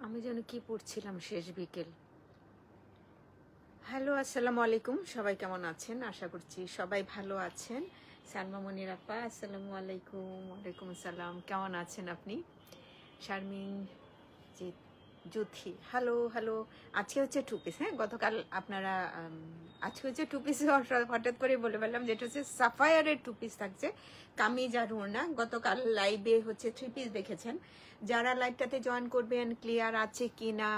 আমি যেন কি পড়ছিলাম শেষ বিকেল। হ্যালো, আসসালামু আলাইকুম। সবাই কেমন আছেন? আশা করছি সবাই ভালো আছেন। সালমা মনির আপা, আসসালামু আলাইকুম। ওয়ালাইকুম আসসালাম। কেমন আছেন আপনি? শারমিন জি, জুথি, হ্যালো হ্যালো। আজকে হচ্ছে টু পিস, হ্যাঁ গতকাল আপনারা আজকে হচ্ছে টু পিস হঠাৎ করে বলে ফেললাম, যেটা হচ্ছে সাফায়ারের টু পিস থাকছে, কামিজ আর ওড়না। গতকাল লাইভে হচ্ছে থ্রি পিস দেখেছেন। যারা লাইভটাতে জয়েন করবেন, ক্লিয়ার আছে কিনা,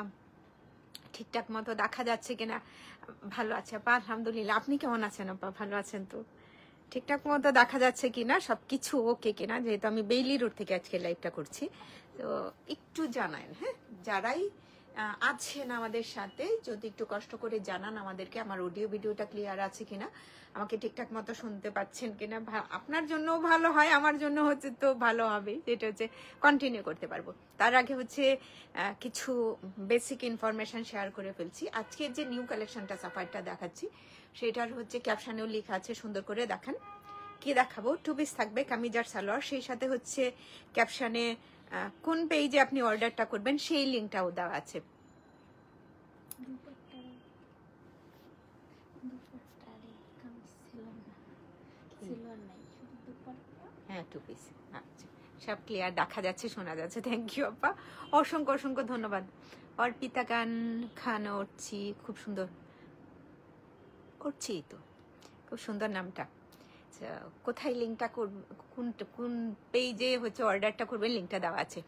ঠিকঠাক মতো দেখা যাচ্ছে কিনা? ভালো আছে আপা, আলহামদুলিল্লাহ। আপনি কেমন আছেন আপা? ভালো আছেন তো? ঠিকঠাক মতো দেখা যাচ্ছে কিনা, সবকিছু ওকে কিনা? যেহেতু আমি বেইলি রোড থেকে আজকে লাইভটা করছি, তো একটু জানান, হ্যাঁ যারাই আছেন আমাদের সাথে, যদি একটু কষ্ট করে জানান আমাদেরকে আমার অডিও ভিডিওটা ক্লিয়ার আছে কিনা, আমাকে ঠিকঠাক মতো শুনতে পাচ্ছেন কিনা। আপনার জন্য ভালো হয়, আমার জন্য হচ্ছে তো ভালো হবে, যেটা হচ্ছে কন্টিনিউ করতে পারবো। তার আগে হচ্ছে কিছু বেসিক ইনফরমেশন শেয়ার করে ফেলছি। আজকের যে নিউ কালেকশনটা সাফারটা দেখাচ্ছি, সেটার হচ্ছে ক্যাপশনেও লেখা আছে, সুন্দর করে দেখান। কি দেখাবো? টু পিস থাকবে, কামিজ আর সালোয়ার। সেই সাথে হচ্ছে ক্যাপশনে কোন পেজে আপনি অর্ডারটা করবেন সেই লিঙ্কটাও দেওয়া আছে। হ্যাঁ, টু পিস। আচ্ছা, সব ক্লিয়ার দেখা যাচ্ছে, শোনা যাচ্ছে। থ্যাংক ইউ আপা, অসংখ্য অসংখ্য ধন্যবাদ। অর্পিতা খান উঠছি, খুব সুন্দর করছি তো, খুব সুন্দর নামটা। কোথায় লিঙ্কটা কোন পেজে হচ্ছে অর্ডারটা করবেন, লিঙ্কটা দেওয়া আছে।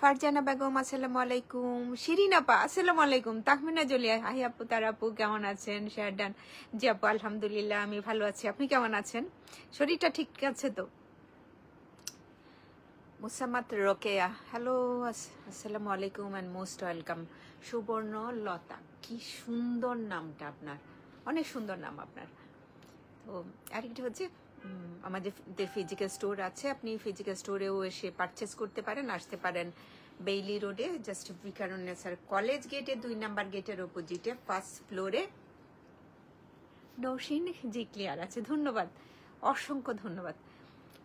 ফারজানা বেগম, আসসালামু আলাইকুম। শিরিন আপা, আসসালামু আলাইকুম। তাহমিনা জলিয়া, হাই আপু, তার আপু কেমন আছেন? শেয়ারডান, জি আপু আলহামদুলিল্লাহ আমি ভালো আছি, আপনি কেমন আছেন? শরীরটা ঠিক আছে তো? মুসাম্মাত রোকেয়া, হ্যালো, আসসালামু আলাইকুম অ্যান্ড মোস্ট ওয়েলকাম। সুবর্ণ লতা, কি সুন্দর নামটা আপনার, অনেক সুন্দর নাম আপনার। তো আরেকটা হচ্ছে আমাদের ফিজিক্যাল স্টোর আছে, আপনি ফিজিক্যাল স্টোরেও এসে পারচেস করতে পারেন, আসতে পারেন বেইলি রোডে, জাস্ট বিকারুন্নেসার কলেজ গেটে 2 নাম্বার গেটের অপোজিটে ফার্স্ট ফ্লোরে। নৌসিন জি ক্লিয়ার আছে, ধন্যবাদ, অসংখ্য ধন্যবাদ।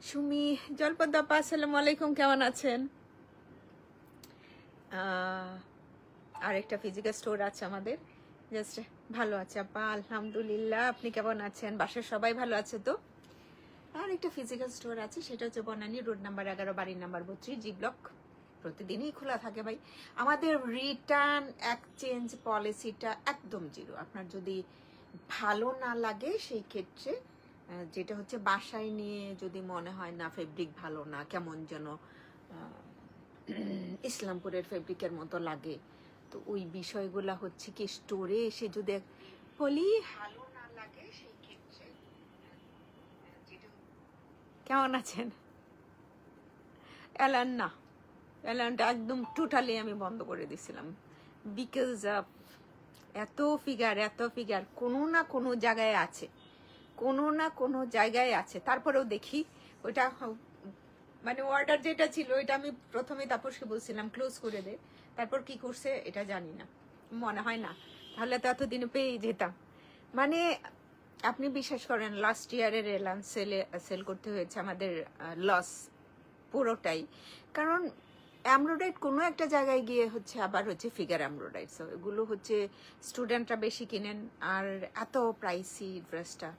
সুমি জলপদ্দাপা, আসসালামু আলাইকুম, কেমন আছেন? আরেকটা ফিজিক্যাল স্টোর আছে আমাদের, জাস্ট ভালো আছে আপা আলহামদুলিল্লাহ, আপনি কেমন আছেন? বাসার সবাই ভালো আছে তো? আর একটা ফিজিক্যাল স্টোর আছে, সেটা হচ্ছে বনানী রোড নাম্বার 11, বাড়ি নাম্বার 32, জি ব্লক। প্রতিদিনই খোলা থাকে ভাই। আমাদের রিটার্ন এক্সচেঞ্জ পলিসিটা একদম জিরো। আপনার যদি ভালো না লাগে সেই ক্ষেত্রে, যেটা হচ্ছে বাসায় নিয়ে যদি মনে হয় না ফেব্রিক ভালো না, কেমন যেন ইসলামপুরের ফেব্রিকের মতো লাগে, তো ওই বিষয়গুলা হচ্ছে কি স্টোরে এসে যদি বলি ভালো না লাগে সেই ক্ষেত্রে। কেমন আছেন? অ্যালান না, অ্যালানটা একদম টোটালি আমি বন্ধ করে দিছিলাম, বিকজ এত ফিগার কোনো না কোনো জায়গায় আছে, কোনো না কোনো জায়গায় আছে। তারপরেও দেখি ওইটা মানে অর্ডার যেটা ছিল ওইটা আমি প্রথমে তাপসকে বলছিলাম ক্লোজ করে দে, তারপর কি করছে এটা জানি না, মনে হয় না, তাহলে তো এতদিনে পেয়ে যেতাম। মানে আপনি বিশ্বাস করেন, লাস্ট ইয়ারের এলান সেল করতে হয়েছে আমাদের লস পুরোটাই, কারণ এমব্রয়ডারি কোনো একটা জায়গায় গিয়ে হচ্ছে আবার হচ্ছে ফিগার এমব্রয়ডারি, সো এগুলো হচ্ছে স্টুডেন্টরা বেশি কিনেন, আর এত প্রাইসি ড্রেসটা।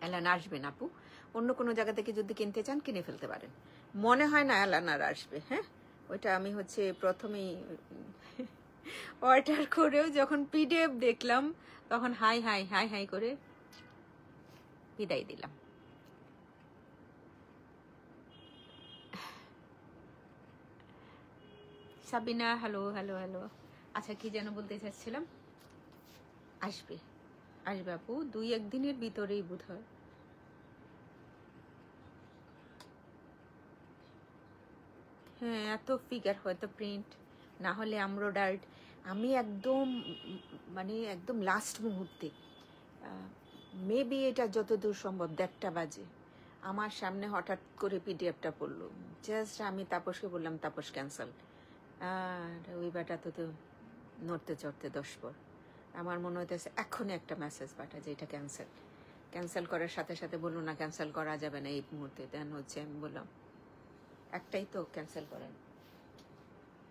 অ্যালান আসবেন আপু, অন্য কোনো জায়গা থেকে যদি কিনতে চান কিনে ফেলতে পারেন, মনে হয় না অ্যালান আর আসবে। হ্যাঁ, ওইটা আমি হচ্ছে প্রথমেই অর্ডার করেও যখন পিডিএফ দেখলাম তখন হাই হাই হাই হাই করে বিদায় দিলাম। Sabina, hello hello hello. আচ্ছা, কি যেন বলতে চাচ্ছিলাম, আসবে আসবে আপু, 2-1 দিনের ভিতরেই বোধ হয়। হ্যাঁ, এত ফিগার হয়তো প্রিন্ট না হলে এমব্রয়ডার্ড। আমি একদম মানে একদম লাস্ট মুহূর্তে, মেবি এটা যতদূর সম্ভব 1:30 বাজে আমার সামনে হঠাৎ করে পিডিএফটা পড়লো, জাস্ট আমি তাপসকে বললাম তাপস ক্যান্সেল, আর ওই বেটা তো নড়তে চড়তে 10 পর। আমার মনে হইতেছে এখনই একটা মেসেজ পাঠা যে এটা ক্যান্সেল করার সাথে সাথে বললো না ক্যান্সেল করা যাবে না এই মুহূর্তে। দেন হচ্ছে আমি বললাম একটাই তো, ক্যান্সেল করেন।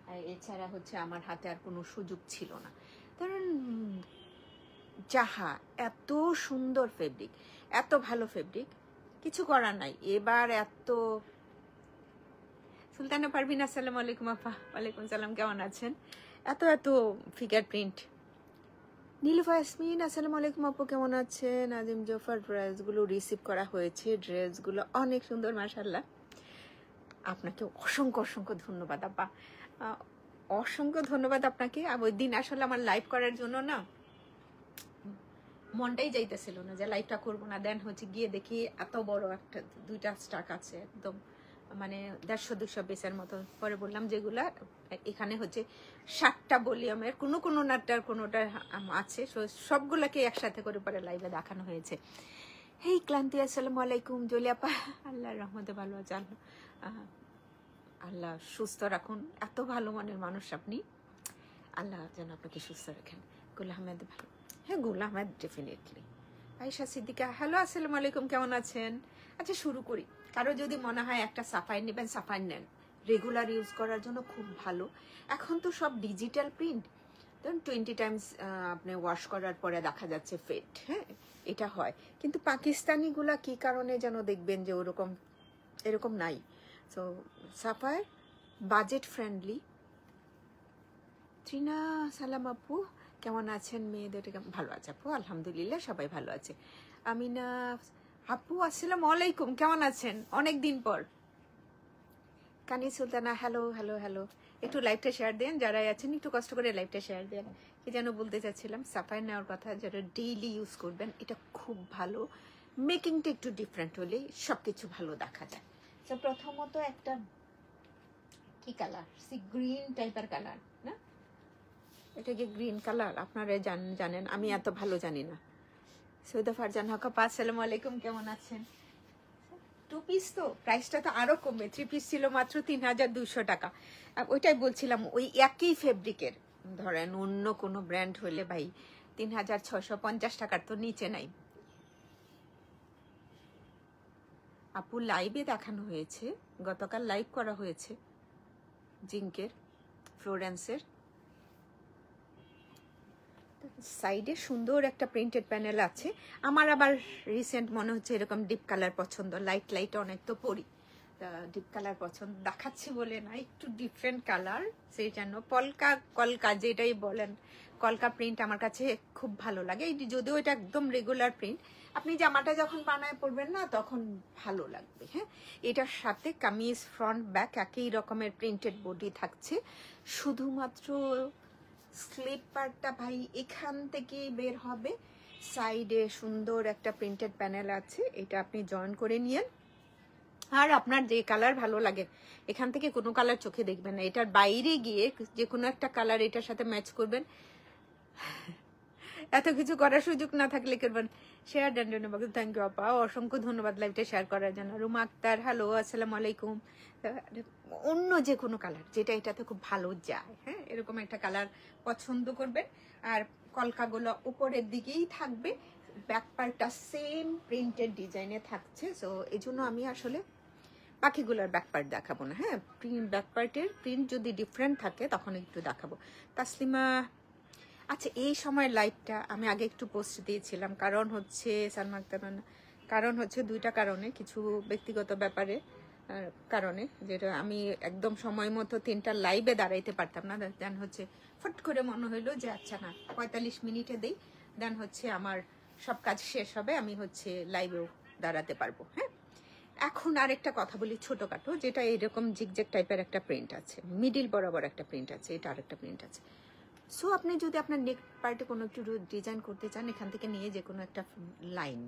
আর এছাড়া হচ্ছে আমার হাতে আর কোনো সুযোগ ছিল না। কারণ যাহা এত সুন্দর ফেব্রিক, এত ভালো ফেব্রিক, কিছু করার নাই। এবার এত সুলতানা পারভিন, আসসালামু আলাইকুম আপা। ওয়ালাইকুম সালাম, কেমন আছেন? এত এত ফিগার প্রিন্ট। নীলুফা ইয়াসমিন, আসসালামু আলাইকুম আপু, কেমন আছেন? আজিম জফার, ড্রেসগুলো রিসিভ করা হয়েছে, ড্রেসগুলো অনেক সুন্দর মাশাআল্লাহ। আপনাকে অসংখ্য অসংখ্য ধন্যবাদ আপা, অসংখ্য ধন্যবাদ আপনাকে। ওই দিন আসলে আমার লাইভ করার জন্য না মনটাই যাইতেছিল না যে লাইভটা করবো না। দেন হচ্ছে গিয়ে দেখি এত বড় একটা 2টা স্টাক আছে, একদম মানে 150-200 পিসের মতো। পরে বললাম যেগুলা এখানে হচ্ছে 7টা ভলিউমের, কোনো নাটার কোনোটা আছে, সবগুলাকে একসাথে করে পরে লাইভে দেখানো হয়েছে। হেই ক্লান্তি, আসসালামু আলাইকুম। জলিয়াপা, আল্লাহর রহমতে ভালো আছে, আল্লাহ সুস্থ রাখুন। এত ভালো মনের মানুষ আপনি, আল্লাহ যেন আপনাকে সুস্থ রাখেন। গুল আহমেদ ভালো, হ্যাঁ গুল আহমেদ ডেফিনেটলি। আয়েশা সিদ্দিকা, হ্যালো, আসসালামু আলাইকুম, কেমন আছেন? আচ্ছা শুরু করি। কারো যদি মনে হয় একটা সাফাইর নেবেন, সাফাইর নেন, রেগুলার ইউজ করার জন্য খুব ভালো। এখন তো সব ডিজিটাল প্রিন্ট, ধরুন 20 টাইমস আপনি ওয়াশ করার পরে দেখা যাচ্ছে ফেড, হ্যাঁ এটা হয়। কিন্তু পাকিস্তানিগুলা কি কারণে যেন দেখবেন যে ওরকম এরকম নাই। So Sapphire budget friendly. Trina, সালাম আপু, কেমন আছেন? মেয়েদের ভালো আছে আপু, আলহামদুলিল্লাহ সবাই ভালো আছে। আমিনা আপু, আসসালামু আলাইকুম, কেমন আছেন? অনেক দিন পর। কানি সুলতানা, হ্যালো হ্যালো হ্যালো। একটু লাইভটা শেয়ার দেন, যারাই আছেন একটু কষ্ট করে লাইভটা শেয়ার দেন। কি যেন বলতে চাচ্ছিলাম, সাফায়ার নেওয়ার কথা, যারা ডেইলি ইউজ করবেন, এটা খুব ভালো। মেকিংটা একটু ডিফারেন্ট হলে সবকিছু ভালো দেখা যায়। তো প্রথমত একটা কি কালার, সি গ্রিন টাইপের কালার না, এটা কি গ্রিন কালার? আপনারা জানেন, আমি এত ভালো জানি না। সৈয়দা ফারজান হক আপা, আসসালামু আলাইকুম, কেমন আছেন? 2 পিস তো প্রাইসটা তো আরো কমে, 3 পিস ছিল মাত্র 3200 টাকা। ওইটাই বলছিলাম, ওই একই ফেব্রিকের ধরেন অন্য কোনো ব্র্যান্ড হলে ভাই 3650 টাকার তো নিচে নাই। আপু লাইভে দেখানো হয়েছে, গতকাল লাইভ করা হয়েছে জিঙ্কের, ফ্লোরেন্সের। সাইডে সুন্দর একটা প্রিন্টেড প্যানেল আছে। আমার আবার রিসেন্ট মনে হচ্ছে এরকম ডিপ কালার পছন্দ, লাইট লাইট অনেক তো পরি, ডিপ কালার পছন্দ দেখাচ্ছি বলে না, একটু ডিফারেন্ট কালার, সেই জন্য কলকা যেটাই বলেন, কলকা প্রিন্ট আমার কাছে খুব ভালো লাগে। যদিও এটা একদম রেগুলার প্রিন্ট, আপনি জামাটা যখন বানায় পরবেন না তখন ভালো লাগবে। হ্যাঁ, এটার সাথে কামিজ ফ্রন্ট ব্যাক একই রকমের প্রিন্টেড বডি থাকছে, শুধুমাত্র স্লিপ পার্টটা ভাই এখান থেকেই বের হবে। সাইডে সুন্দর একটা প্রিন্টেড প্যানেল আছে, এটা আপনি জয়েন করে নিয়েন। আর আপনার যে কালার ভালো লাগে, এখান থেকে কোনো কালার চোখে দেখবেন না, এটার বাইরে গিয়ে যে কোনো একটা কালার এটার সাথে ম্যাচ করবেন। এত কিছু করার সুযোগ না থাকলে করবেন। শেয়ার দেন, থ্যাংক ইউ আপা, অসংখ্য ধন্যবাদ লাইভটা শেয়ার করার জন্য। রুমা আক্তার, হ্যালো, আসসালামু আলাইকুম। অন্য যে কোনো কালার যেটা এটাতে খুব ভালো যায়, হ্যাঁ এরকম একটা কালার পছন্দ করবেন। আর কলকাগুলো উপরের দিকেই থাকবে, ব্যাক পার্টটা সেম প্রিন্টেড ডিজাইনে থাকছে। সো এই জন্য আমি আসলে বাকিগুলোর ব্যাক পার্ট দেখাবো না। হ্যাঁ, ব্যাক পার্টের প্রিন্ট যদি ডিফারেন্ট থাকে তখন একটু দেখাবো। তাসলিমা, আচ্ছা এই সময় লাইভটা আমি আগে একটু পোস্ট দিয়েছিলাম, কারণ হচ্ছে কারণ হচ্ছে 2টা কারণে, কিছু ব্যক্তিগত ব্যাপারে কারণে, যেটা আমি একদম সময় মতো 3টা লাইভে দাঁড়াইতে পারতাম না। দেন হচ্ছে ফট করে মনে হইলো যে আচ্ছা না 45 মিনিটে দেই, দেন হচ্ছে আমার সব কাজ শেষ হবে, আমি হচ্ছে লাইভেও দাঁড়াতে পারবো। হ্যাঁ, এখন আরেকটা কথা বলি ছোটখাটো, যেটা এরকম জিগজ্যাগ টাইপের একটা প্রিন্ট আছে, মিডিল বরাবর একটা প্রিন্ট আছে, এটা আরেকটা প্রিন্ট আছে। সো আপনি যদি আপনার নেক পার্টে কোনো একটু ডিজাইন করতে চান, এখান থেকে নিয়ে যে কোনো একটা লাইন,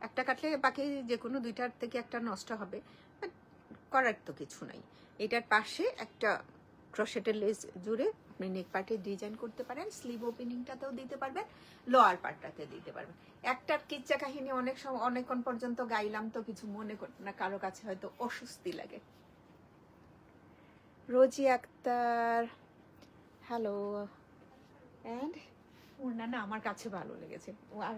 একটা কাটলে বাকি যে কোনো 2টার থেকে একটা নষ্ট হবে, করার তো কিছু নাই। এটার পাশে একটা ক্রোশেটের লেস জুড়ে আপনি নেক পার্টে ডিজাইন করতে পারেন, স্লিভ ওপেনিংটাতেও দিতে পারবেন, লোয়ার পার্টটাতে দিতে পারবেন। একটার কিচ্ছা কাহিনী অনেক সময় অনেকক্ষণ পর্যন্ত গাইলাম তো কিছু মনে করবেন না, কারো কাছে হয়তো অস্বস্তি লাগে। রোজি আক্তার, হ্যালো। অ্যান্ড ওড়না না আমার কাছে ভালো লেগেছে। আর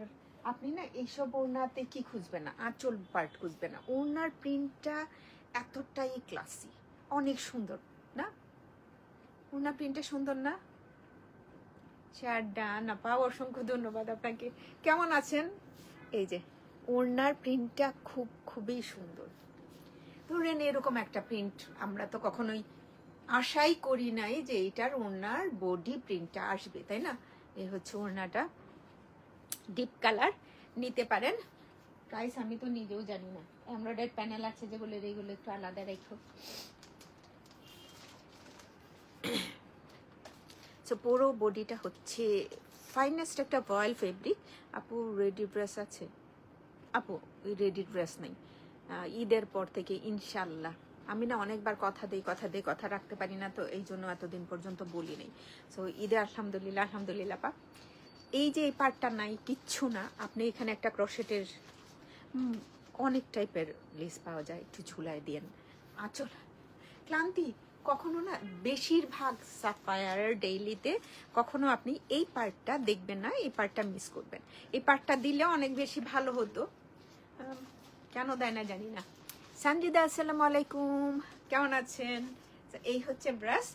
আপনি না এইসব ওড়নাতে কি খুঁজবেন না, আঁচল পার্ট খুঁজবেন না, ওড়নার প্রিন্টটা এতটাই ক্লাসি, অনেক সুন্দর না, ওড়না প্রিন্টটা সুন্দর না? শেয়ার ডান আপা, অসংখ্য ধন্যবাদ আপনাকে। কেমন আছেন? এই যে ওড়নার প্রিন্টটা খুবই সুন্দর। ধরেন এরকম একটা প্রিন্ট আমরা তো কখনোই আশাই করি নাই যে এটার ওড়নার বডি প্রিন্টটা আসবে, তাই না? এই হচ্ছে ওড়নাটা, ডিপ কালার, নিতে পারেন। প্রাইস আমি তো নিজেও জানি না। এমব্রয়ডারি প্যানেল আছে যে বলে, এইগুলো একটু আলাদা রেখো। সো পুরো বডিটা হচ্ছে ফাইনেস্ট একটা ভয়েল ফেব্রিক। আপু রেডি ড্রেস আছে? আপু রেডি ড্রেস নেই, ঈদের পর থেকে ইনশাল্লাহ। আমি না অনেকবার কথা দিই কথা রাখতে পারি না, তো এই জন্য এতদিন পর্যন্ত বলি নেই। সো ঈদে আলহামদুলিল্লাহ পা। এই যে এই পার্টটা নাই, কিচ্ছু না। আপনি এখানে একটা ক্রোশেটের অনেক টাইপের লেস পাওয়া যায়, একটু ঝুলাই দিয়েন। আঁচল ক্লান্তি কখনো না, বেশিরভাগ সাফায়ার ডেইলিতে কখনো আপনি এই পার্টটা দেখবেন না, এই পার্টটা মিস করবেন। এই পার্টটা দিলে অনেক বেশি ভালো হতো, কেন দেয় না জানি না। সঞ্জিদা আসসালামু আলাইকুম, কেমন আছেন? এই হচ্ছে ব্রাশ।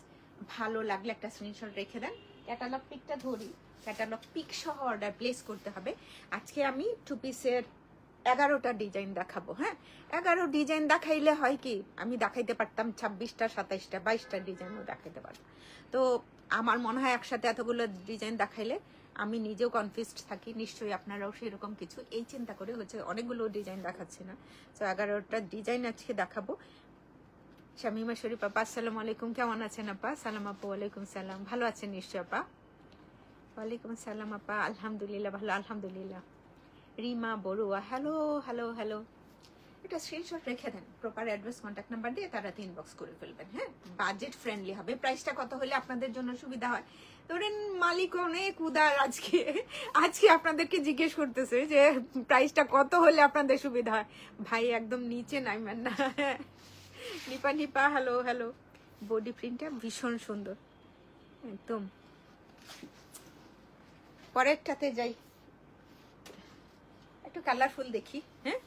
ভালো লাগলে একটা স্ক্রিনশট রেখে দেন। ক্যাটালগ পিকটা ধরি, ক্যাটালগ পিক সহ অর্ডার প্লেস করতে হবে। আজকে আমি 2 পিসের 11টা ডিজাইন দেখাবো। হ্যাঁ, 11 ডিজাইন দেখাইলে হয় কি, আমি দেখাইতে পারতাম 26টা 27টা 22টা ডিজাইনও দেখাইতে পারতাম। তো আমার মনে হয় একসাথে এতগুলো ডিজাইন দেখাইলে আমি নিজেও কনফিউজড থাকি, নিশ্চয়ই আপনারাও সেরকম কিছু। এই চিন্তা করে হচ্ছে অনেকগুলো ডিজাইন দেখাচ্ছি না। তো 11টা ডিজাইন আজকে দেখাবো। শামিমা শরীফ আপা আসসালামু আলাইকুম, কেমন আছেন আপা? সালাম আপু, ওয়ালাইকুম সালাম। ভালো আছেন নিশ্চয় আপা? ওয়ালাইকুম সালাম আপা, আলহামদুলিল্লাহ ভালো, আলহামদুলিল্লাহ। রিমা বড়ুয়া, হ্যালো। এটা স্ক্রিনশট রেখে দেন, প্রপার অ্যাড্রেস কন্ট্যাক্ট নাম্বার দিয়ে তারা ইনবক্স করে ফেলবেন। হ্যাঁ, বাজেট ফ্রেন্ডলি হবে। প্রাইসটা কত হলে আপনাদের জন্য সুবিধা হয়? ধরেন মালিক অনেক উদার, আজকে আপনাদেরকে জিজ্ঞেস করতেছে যে প্রাইসটা কত হলে আপনাদের সুবিধা হয়। ভাই একদম নিচে নাইবেন না। নিপা হ্যালো। বডি প্রিন্টটা ভীষণ সুন্দর একদম। পরেরটাতে যাই, একটু কালারফুল দেখি। হ্যাঁ,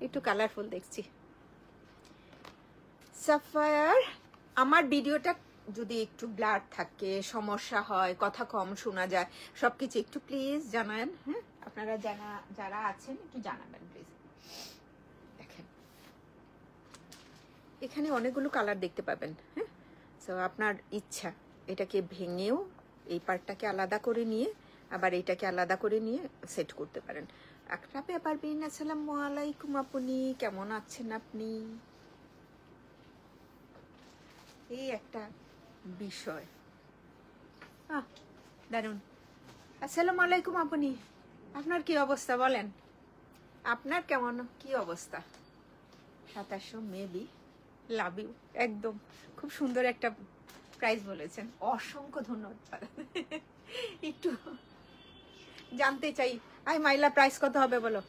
একটু কালারফুল দেখছি। সাফায়ার, আমার ভিডিওটা যদি একটু ব্লার থাকে, সমস্যা হয়, কথা কম শোনা যায়, সবকিছু একটু প্লিজ জানান। হ্যাঁ, আপনারা যারা আছেন একটু জানাবেন প্লিজ। দেখেন এখানে অনেকগুলো কালার দেখতে পাবেন। হ্যাঁ, তো আপনার ইচ্ছা এটাকে ভেঙেও এই পার্টটাকে আলাদা করে নিয়ে আবার এইটাকে আলাদা করে নিয়ে সেট করতে পারেন। একটা ব্যাপার বিন, আসসালামু আলাইকুম আপনি, কেমন আছেন আপনি? এই একটা বিষয়, দারুন। আসসালামু আলাইকুম আপনি, আপনার কি অবস্থা বলেন? আপনার কেমন কি অবস্থা? 2700 মেবি, লাভ ইউ। একদম খুব সুন্দর একটা প্রাইস বলেছেন, অসংখ্য ধন্যবাদ। একটু জানতে চাই, মাইলা প্রাইস কত হবে বলো?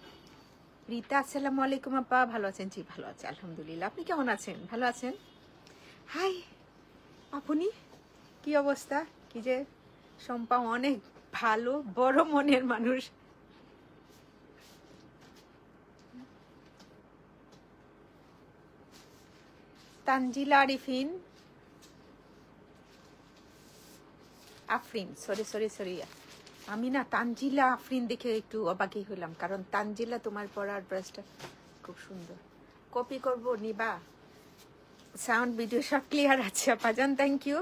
রীতা আসসালামু আলাইকুম আপা, ভালো আছেন? জি ভালো আছে আলহামদুলিল্লাহ, আপনি কেমন আছেন? ভালো আছেন? হাই আপনি, কি অবস্থা? কি যে সম্পা অনেক ভালো, বড় মনের মানুষ। তানজিলা আফরিন, সরি, আমি না তানজিলা আফরিন দেখে একটু অবাকই হলাম, কারণ তানজিলা তোমার পরার ড্রেসটা খুব সুন্দর। কপি করবো, নিবা? সাউন্ড ভিডিও সব ক্লিয়ার আছে আপাজান, থ্যাংক ইউ।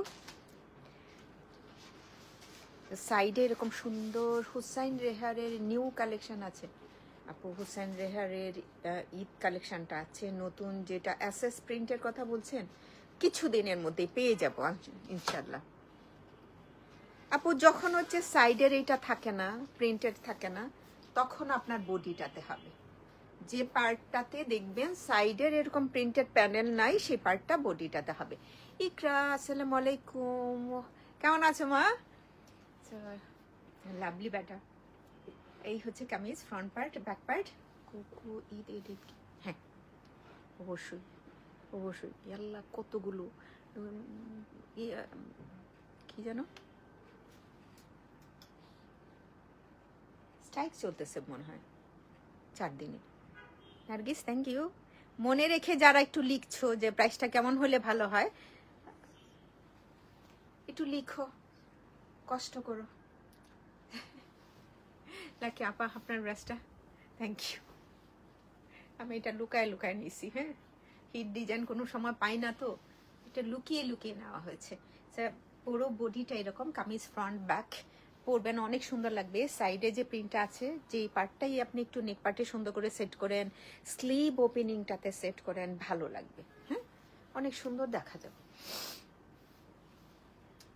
সাইডে এরকম সুন্দর হুসাইন রেহারের নিউ কালেকশন আছে আপু। হুসাইন রেহারের ঈদ কালেকশনটা আছে নতুন, যেটা এসএস প্রিন্টের কথা বলছেন, কিছুদিনের মধ্যে পেয়ে যাবো ইনশাল্লাহ আপু। যখন হচ্ছে সাইডের এইটা থাকে না, প্রিন্টেড থাকে না, তখন আপনার বডিটাতে হবে। যে পার্টটাতে দেখবেন সাইডের এরকম প্রিন্টেড প্যানেল নাই, সেই পার্টটা বডিটাতে হবে। ইকরা আসসালামু আলাইকুম, কেমন আছো মা? লাভলি ব্যাটা। এই হচ্ছে kameez, front part, back part. কুকু ঈদ হ্যাঁ অবশ্যই ইয়াল্লা কতগুলো কি জানো স্ট্রাইক চলতেছে মনে হয় 4 দিনে। Nargis thank you. মনে রেখে যারা একটু লিখছো যে প্রাইসটা কেমন হলে ভালো হয়, একটু লিখো, কষ্ট করো। লাকি আপা আপনার ড্রেসটা, থ্যাংক ইউ। আমি এটা লুকায় লুকায় নিছি। হ্যাঁ, হিট ডিজাইন কোনো সময় পাই না, তো এটা লুকিয়ে লুকিয়ে নেওয়া হয়েছে। পুরো বডিটা এরকম, কামিজ ফ্রন্ট ব্যাক পরবেন, অনেক সুন্দর লাগবে। সাইডে যে প্রিন্টটা আছে, যে পার্টটাই আপনি একটু নেক পার্টে সুন্দর করে সেট করেন, স্লিভ ওপেনিংটাতে সেট করেন, ভালো লাগবে। হ্যাঁ, অনেক সুন্দর দেখা যাবে।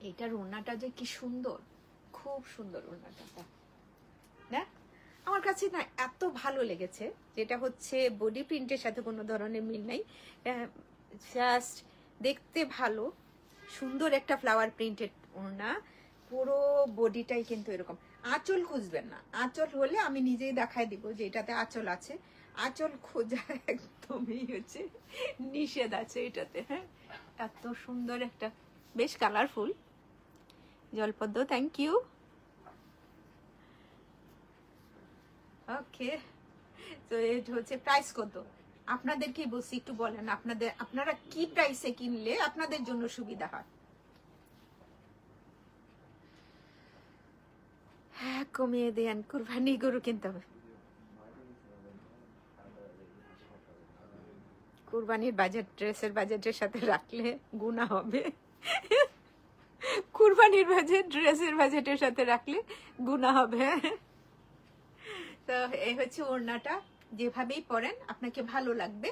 এইটার ওড়নাটা যে কি সুন্দর, খুব সুন্দর ওড়নাটা না, আমার কাছে না এত ভালো লেগেছে। যেটা হচ্ছে বডি প্রিন্টের সাথে কোনো ধরনের মিল নাই, জাস্ট দেখতে ভালো, সুন্দর একটা ফ্লাওয়ার প্রিন্টেড ওড়না। পুরো বডিটাই কিন্তু এরকম। আঁচল খুঁজবেন না, আঁচল হলে আমি নিজেই দেখায় দিব যে এটাতে আঁচল আছে। আঁচল খোঁজা একদমই হচ্ছে নিষেধ আছে এটাতে। হ্যাঁ, এত সুন্দর একটা, বেশ কালারফুল। জলপদ্ম, থ্যাংক ইউ। ওকে, তো এটা হচ্ছে প্রাইস কত আপনাদেরকে বলছি, একটু বলেন আপনারা কি প্রাইসে কিনলে আপনাদের জন্য সুবিধা হয়। হ্যাঁ, কমিয়ে দেন, কুরবানি গরু কিনতে হবে। কুরবানির বাজেট ড্রেসের বাজেটের সাথে রাখলে গুণা হবে। কুরবানির বাজেট ড্রেসের বাজেটের সাথে রাখলে গুণা হবে। তো এই হচ্ছে ওড়নাটা, যেভাবেই পরেন আপনাকে ভালো লাগবে,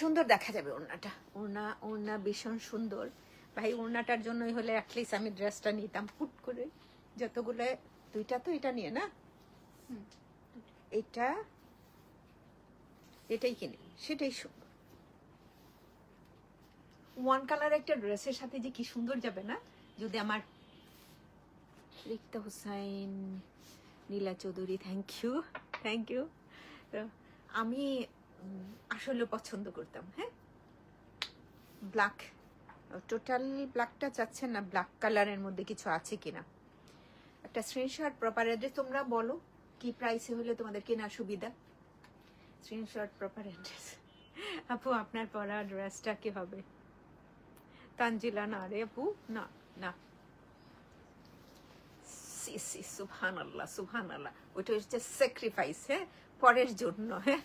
সুন্দর দেখা যাবে ওড়নাটা। ওড়না ভীষণ সুন্দর ভাই। ওড়নাটার জন্যই হলে অ্যাটলিস্ট আমি ড্রেসটা নিতাম হুট করে। যতগুলো, দুইটা তো এটা নিয়ে না, এটাই কিনি, সেটাই সুন্দর। ওয়ান কালার একটা ড্রেসের সাথে যে কি সুন্দর যাবে না। যদি আমার Rikta Hussain, Nila Chowdhury, thank you, thank you. আমি আসলে পছন্দ করতাম। হ্যাঁ, ব্ল্যাক, টোটাল ব্ল্যাকটা চাচ্ছেন না, ব্ল্যাক কালারের মধ্যে কিছু আছে কিনা একটা স্ক্রিনশট, প্রপার অ্যাড্রেস তোমরা বলো কি প্রাইসে হলে তোমাদের কেনার সুবিধা। Screenshot, proper address. আপু আপনার পরা ড্রেসটা কি হবে? তানজিলা, না রে আপু, না না, সুবহানাল্লাহ সুবহানাল্লাহ, ওইটা হচ্ছে স্যাক্রিফাইস। হ্যাঁ, পরের জন্য। হ্যাঁ,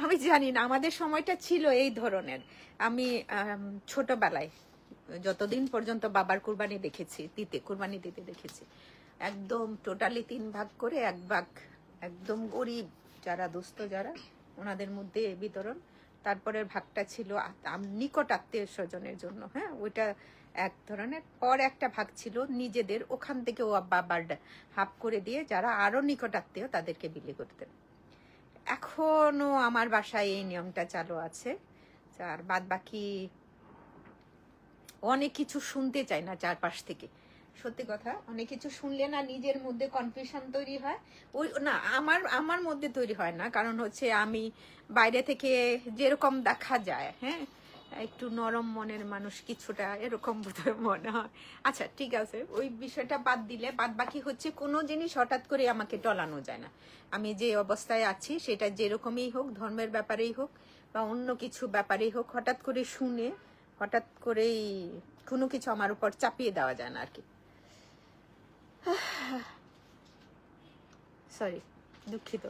আমি জানি না, আমাদের সময়টা ছিল এই ধরনের। আমি ছোটবেলায় যতদিন পর্যন্ত বাবার কুরবানি দেখেছি, কুরবানি দিতে দেখেছি, একদম টোটালি 3 ভাগ করে 1 ভাগ একদম গরিব যারা, দুস্থ যারা, ওনাদের মধ্যে বিতরণ। তারপরের ভাগটা ছিল নিকট আত্মীয় স্বজনের জন্য। হ্যাঁ, ওইটা এক ধরনের। পর একটা ভাগ ছিল নিজেদের, ওখান থেকে ও বাবার হাফ করে দিয়ে যারা আরো নিকট আত্মীয় তাদেরকে বিলি করতেন। এখনো আমার বাসায় এই নিয়মটা চালু আছে। আর বাদ বাকি অনেক কিছু শুনতে চাই না চারপাশ থেকে। সত্যি কথা, অনেক কিছু শুনলে না নিজের মধ্যে কনফিউশন তৈরি হয়। ওই না, আমার মধ্যে তৈরি হয় না, কারণ হচ্ছে আমি বাইরে থেকে যেরকম দেখা যায়, হ্যাঁ, একটু নরম মনের মানুষ কিছুটা, এরকম বোধহয় মনে হয়। আচ্ছা ঠিক আছে, ওই বিষয়টা বাদ দিলে বাদ বাকি হচ্ছে কোনো জিনিস হঠাৎ করে আমাকে টলানো যায় না। আমি যে অবস্থায় আছি সেটা যেরকমই হোক, ধর্মের ব্যাপারেই হোক বা অন্য কিছু ব্যাপারেই হোক, হঠাৎ করে শুনে হঠাৎ করেই কোনো কিছু আমার উপর চাপিয়ে দেওয়া যায় না আর কি। সরি, দুঃখিত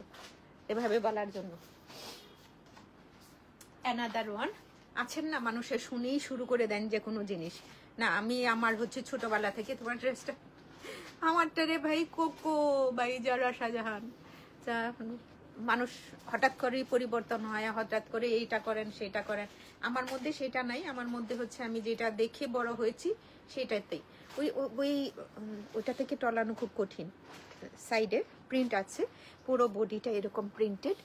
এভাবে বলার জন্য। অ্যানাদার ওয়ান আছেন না, মানুষের শুনেই শুরু করে দেন যে কোনো জিনিস। না, আমি আমার হচ্ছে ছোটবেলা থেকে, তোমার ড্রেসটা আমারটা রে ভাই, কোকো বাই যারা শাহজাহান, মানুষ হঠাৎ করেই পরিবর্তন হয়, হঠাৎ করে এইটা করেন সেটা করেন। আমার মধ্যে সেটা নাই। আমার মধ্যে হচ্ছে আমি যেটা দেখে বড় হয়েছি সেটাতেই। ওইটা থেকে টলানো খুব কঠিন। সাইডে প্রিন্ট আছে, পুরো বডিটা এরকম প্রিন্টেড,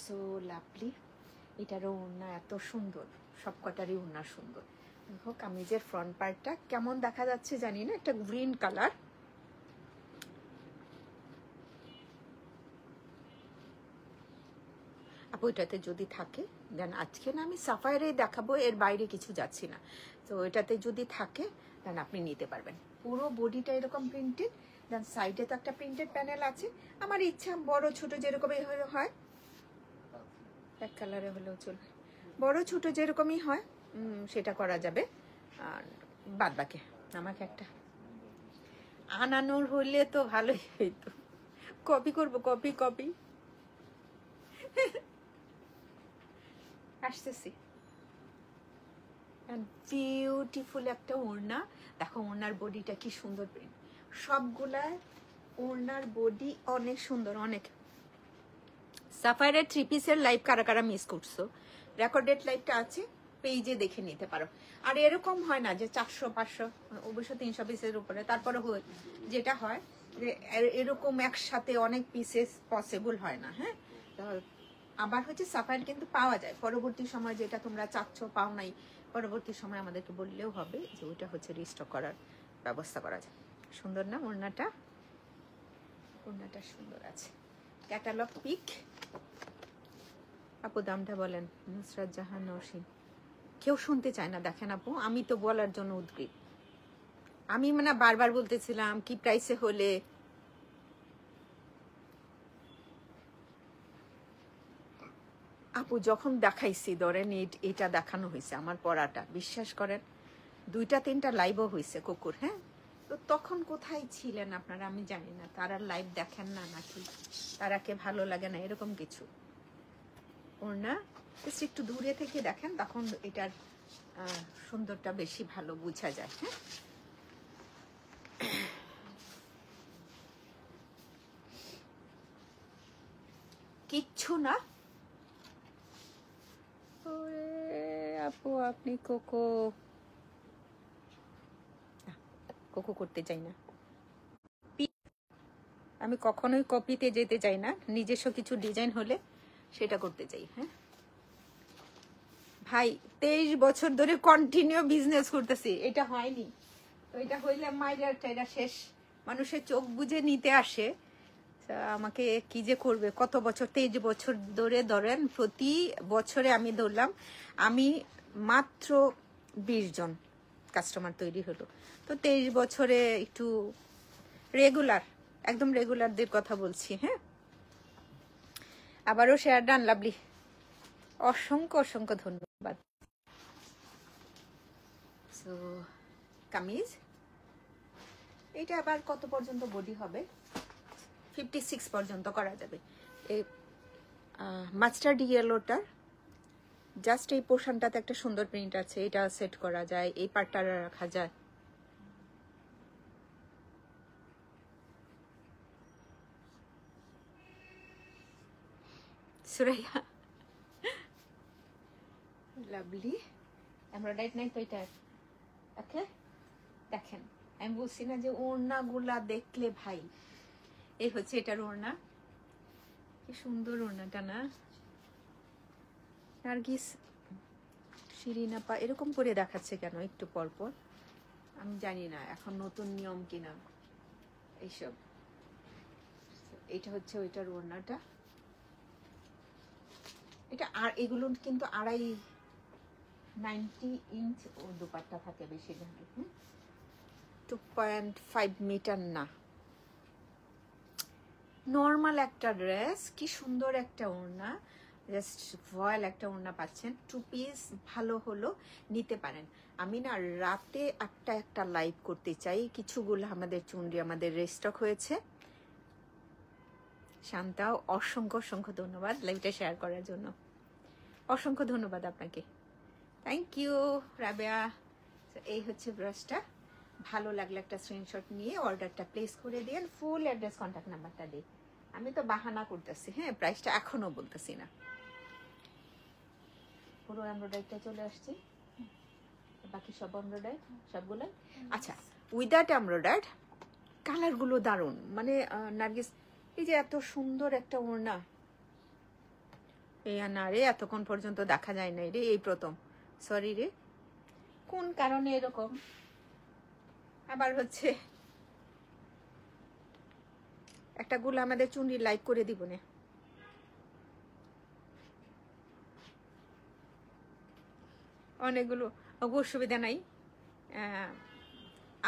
সো লাভলি। এটারও ওড়না এত সুন্দর, সব কটারই ওড়না সুন্দর। দেখো কামিজের ফ্রন্ট পার্টটা কেমন দেখা যাচ্ছে জানি না, একটা গ্রিন কালার। আপু এটাতে যদি থাকে দেন, আজকে না আমি সাফায়ারে দেখাবো, এর বাইরে কিছু যাচ্ছি না। তো এটাতে যদি থাকে দেন আপনি নিতে পারবেন। পুরো বডিটা এরকম প্রিন্টেড, দেন সাইডে তো একটা প্রিন্টেড প্যানেল আছে। আমার ইচ্ছা বড় ছোট যেরকম হয়, এক কালারে হলেও চলবে। বড় ছোট যেরকমই হয় সেটা করা যাবে। আর বাদ বাকি আমাকে একটা আনানোর হইলে তো ভালোই হইতো। কপি করব, কপি কপি আসতেছি। বিউটিফুল একটা ওড়না, দেখো ওড়নার বডিটা কি সুন্দর প্রিন্ট, সবগুলা ওড়নার বডি অনেক সুন্দর অনেক। সাফায়ারের 3 পিসের লাইভ কারা কারা মিস করছো, রেকর্ডেড লাইভটা আছে, পেজে দেখে নিতে পারো। আর এরকম হয় না যে 400-500 অবশ্য 300 পিসের উপরে, তারপরে যেটা হয় যে এরকম একসাথে অনেক পিসেস পসিবল হয় না। হ্যাঁ, আবার হচ্ছে সাফায়ার কিন্তু পাওয়া যায় পরবর্তী সময়, যেটা তোমরা চাচ্ছ পাও নাই, পরবর্তী সময় আমাদেরকে বললেও হবে যে ওইটা হচ্ছে রিস্টক করার ব্যবস্থা করা যায়। সুন্দর না ওড়নাটা? ওড়নাটা সুন্দর আছে। ক্যাটালগ পিক আপু, দামটা বলেন। নুসরাত জাহান নওশিন, কেউ শুনতে চায় না দেখেন আপু, আমি তো বলার জন্য উদ্গ্রীব। আমি মানে বারবার বলতেছিলাম কি প্রাইসে হলে। আপু যখন দেখাইছি ধরেন এটা দেখানো হয়েছে আমার পড়াটা, বিশ্বাস করেন 2-3টা লাইভও হয়েছে কুকুর। হ্যাঁ, তো তখন কোথায় ছিলেন আপনারা আমি জানি না, তারা লাইভ দেখেন না নাকি তারাকে ভালো লাগে না এরকম কিছু। ওড়না জাস্ট একটু দূরে থেকে দেখেন, তখন এটার সুন্দরটা বেশি ভালো বোঝা যায়। হ্যাঁ, কিচ্ছু না আপু, আপনি কোকো কোকো করতে চাই না, আমি কখনোই কপিতে যেতে চাই না, নিজস্ব কিছু ডিজাইন হলে সেটা করতে চাই। হ্যাঁ ভাই, 23 বছর ধরে কন্টিনিউ বিজনেস করতেছি, এটা হয়নি তো, এটা হইলে মাইরার টাইরা শেষ, মানুষের চোখ বুঝে নিতে আসে। আমাকে কি যে করবে, কত বছর, 23 বছর ধরে ধরেন প্রতি বছরে আমি ধরলাম আমি মাত্র 20 জন কাস্টমার তৈরি হলো, তো 23 বছরে একটু রেগুলার, একদম রেগুলারদের কথা বলছি। হ্যাঁ, আবারও শেয়ার ডান লাভলি, অসংখ্য অসংখ্য ধন্যবাদ। সো কামিজ এটা আবার কত পর্যন্ত বডি হবে, 56 পর্যন্ত করা যাবে। এই মাস্টার্ড ইয়েলোটার জাস্ট এই পোর্শনটাতে একটা সুন্দর প্রিন্ট আছে, এটা সেট করা যায়, এই পার্টটা রাখা যায়। সুরাইয়া লাভলি, এমব্রয়ডারি নাই তো এটা। ওকে, দেখেন আমি বলছি না যে ওড়নাগুলা দেখলে ভাই, এই হচ্ছে এটার ওড়না, কি সুন্দর ওড়নাটা না। নার্গিস শিরিনা পা এরকম করে দেখাচ্ছে কেন একটু পর পর, আমি জানি না এখন নতুন নিয়ম কিনা এইসব। এটা হচ্ছে ওইটার ওড়নাটা, এটা আর এগুলো কিন্তু 90 ইঞ্চ ও দুপাট্টা থাকে বেশিরভাগ। 2.5 মিটার না, নর্মাল একটা ড্রেস, কি সুন্দর একটা ওড়না, জাস্ট ভয়েল একটা ওড়না পাচ্ছেন। 2 পিস ভালো হলো নিতে পারেন। আমি না রাতে একটা লাইভ করতে চাই, কিছুগুলো আমাদের চুনরি আমাদের রেস্টক হয়েছে। শান্তাও অসংখ্য অসংখ্য ধন্যবাদ লাইভটা শেয়ার করার জন্য, অসংখ্য ধন্যবাদ আপনাকে, থ্যাংক ইউ রাবেয়া। এই হচ্ছে ব্রাশটা, ভালো লাগলে একটা স্ক্রিনশট নিয়ে অর্ডারটা প্লেস করে দিন, ফুল অ্যাড্রেস কন্ট্যাক্ট নাম্বারটা দিই। আমি তো বাহানা করতেছি, হ্যাঁ প্রাইসটা এখনো বলতেছি না। পুরো এমব্রয়ডারিটা চলে আসছে, বাকি সব এমব্রয়ডারি সবগুলো। আচ্ছা, উইদাউট এমব্রয়ডারি কালারগুলো দারুণ, মানে নার্গিস এই যে এত সুন্দর একটা ওড়না, এই না রে এতক্ষণ পর্যন্ত দেখা যায় নাই রে, এই প্রথম, সরি রে, কোন কারণে এরকম। আবার হচ্ছে একটা গুলো আমাদের চুনরি লাইক করে দিব না, অনেকগুলো অসুবিধা নাই,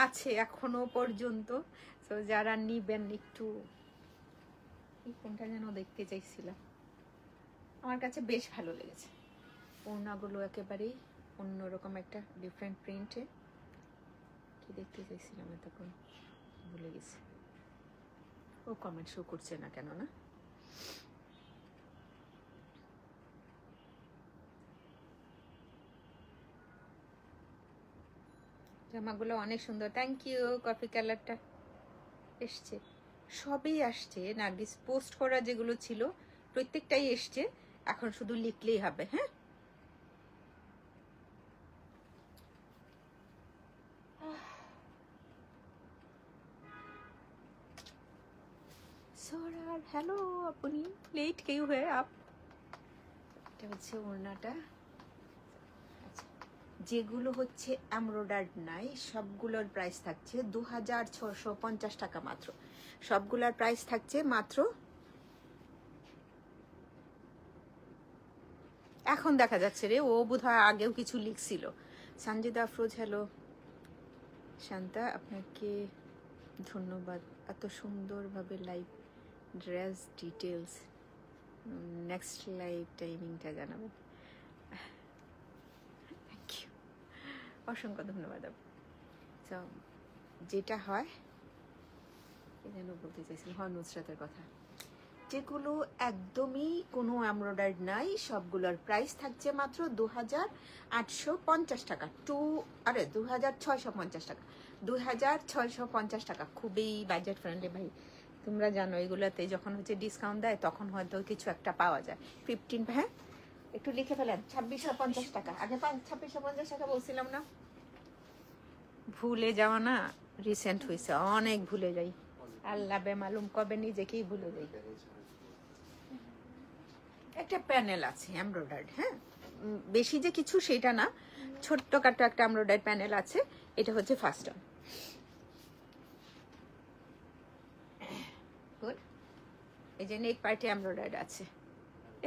আছে এখনো পর্যন্ত। তো যারা নিবেন একটু, কোনটা যেন দেখতে চাইছিলাম, আমার কাছে বেশ ভালো লেগেছে, ওড়নাগুলো একেবারেই অন্যরকম একটা ডিফারেন্ট প্রিন্টে। কি দেখতে চাইছিলাম তখন ভুলে গেছি। ও কমেন্ট শো করছে না কেন না? জামাগুলো অনেক সুন্দর, থ্যাংক ইউ। কফি কালারটা এসছে, সবই আসছে নার্গিস, পোস্ট করা যেগুলো ছিল প্রত্যেকটাই এসছে, এখন শুধু লিখলেই হবে। হ্যাঁ, সরার হ্যালো, আপনি লেট কেউ হয়ে আপ। এটা হচ্ছে ওড়নাটা। আচ্ছা, যেগুলো হচ্ছে এমব্রয়ডার্ড নাই সবগুলোর প্রাইস থাকছে 2650 টাকা মাত্র। সবগুলোর প্রাইস থাকছে মাত্র, এখন দেখা যাচ্ছে রে, ও বোধহয় আগেও কিছু লিখছিল। সঞ্জিদা আফরোজ হ্যালো। শান্তা আপনাকে ধন্যবাদ, এত সুন্দরভাবে live dress details. Next live টাইমিংটা জানাবেন। থ্যাংক ইউ, অসংখ্য ধন্যবাদ। তো যেটা হয় যেন বলতে চাইছিলাম, হয় নুসরাতের কথা, যেগুলো একদমই কোনো এমব্রয়ডারি নাই সবগুলোর প্রাইস থাকছে মাত্র 2850 টাকা। 2650 টাকা, 2650 টাকা, খুবই বাজেট ফ্রেন্ডলি ভাই। তোমরা জানো এগুলোতে যখন হচ্ছে ডিসকাউন্ট দেয় তখন হয়তো কিছু একটা পাওয়া যায়। 15, হ্যাঁ একটু লিখে ফেলেন, 2650 টাকা। আগে 2650 টাকা বলছিলাম না? ভুলে যাওয়া না, রিসেন্ট হয়েছে, অনেক ভুলে যাই, আল্লাহ বেমালুম কবে নিজেকেই ভুলে যাই। একটা প্যানেল আছে এমব্রয়ডার্ড, হ্যাঁ বেশি যে কিছু সেটা না, ছোট্টখাটো একটা এমব্রয়ডার্ড প্যানেল আছে। এটা হচ্ছে ফার্স্ট অন, গুড। এই যে নেক পার্টে এমব্রয়ডার্ড আছে,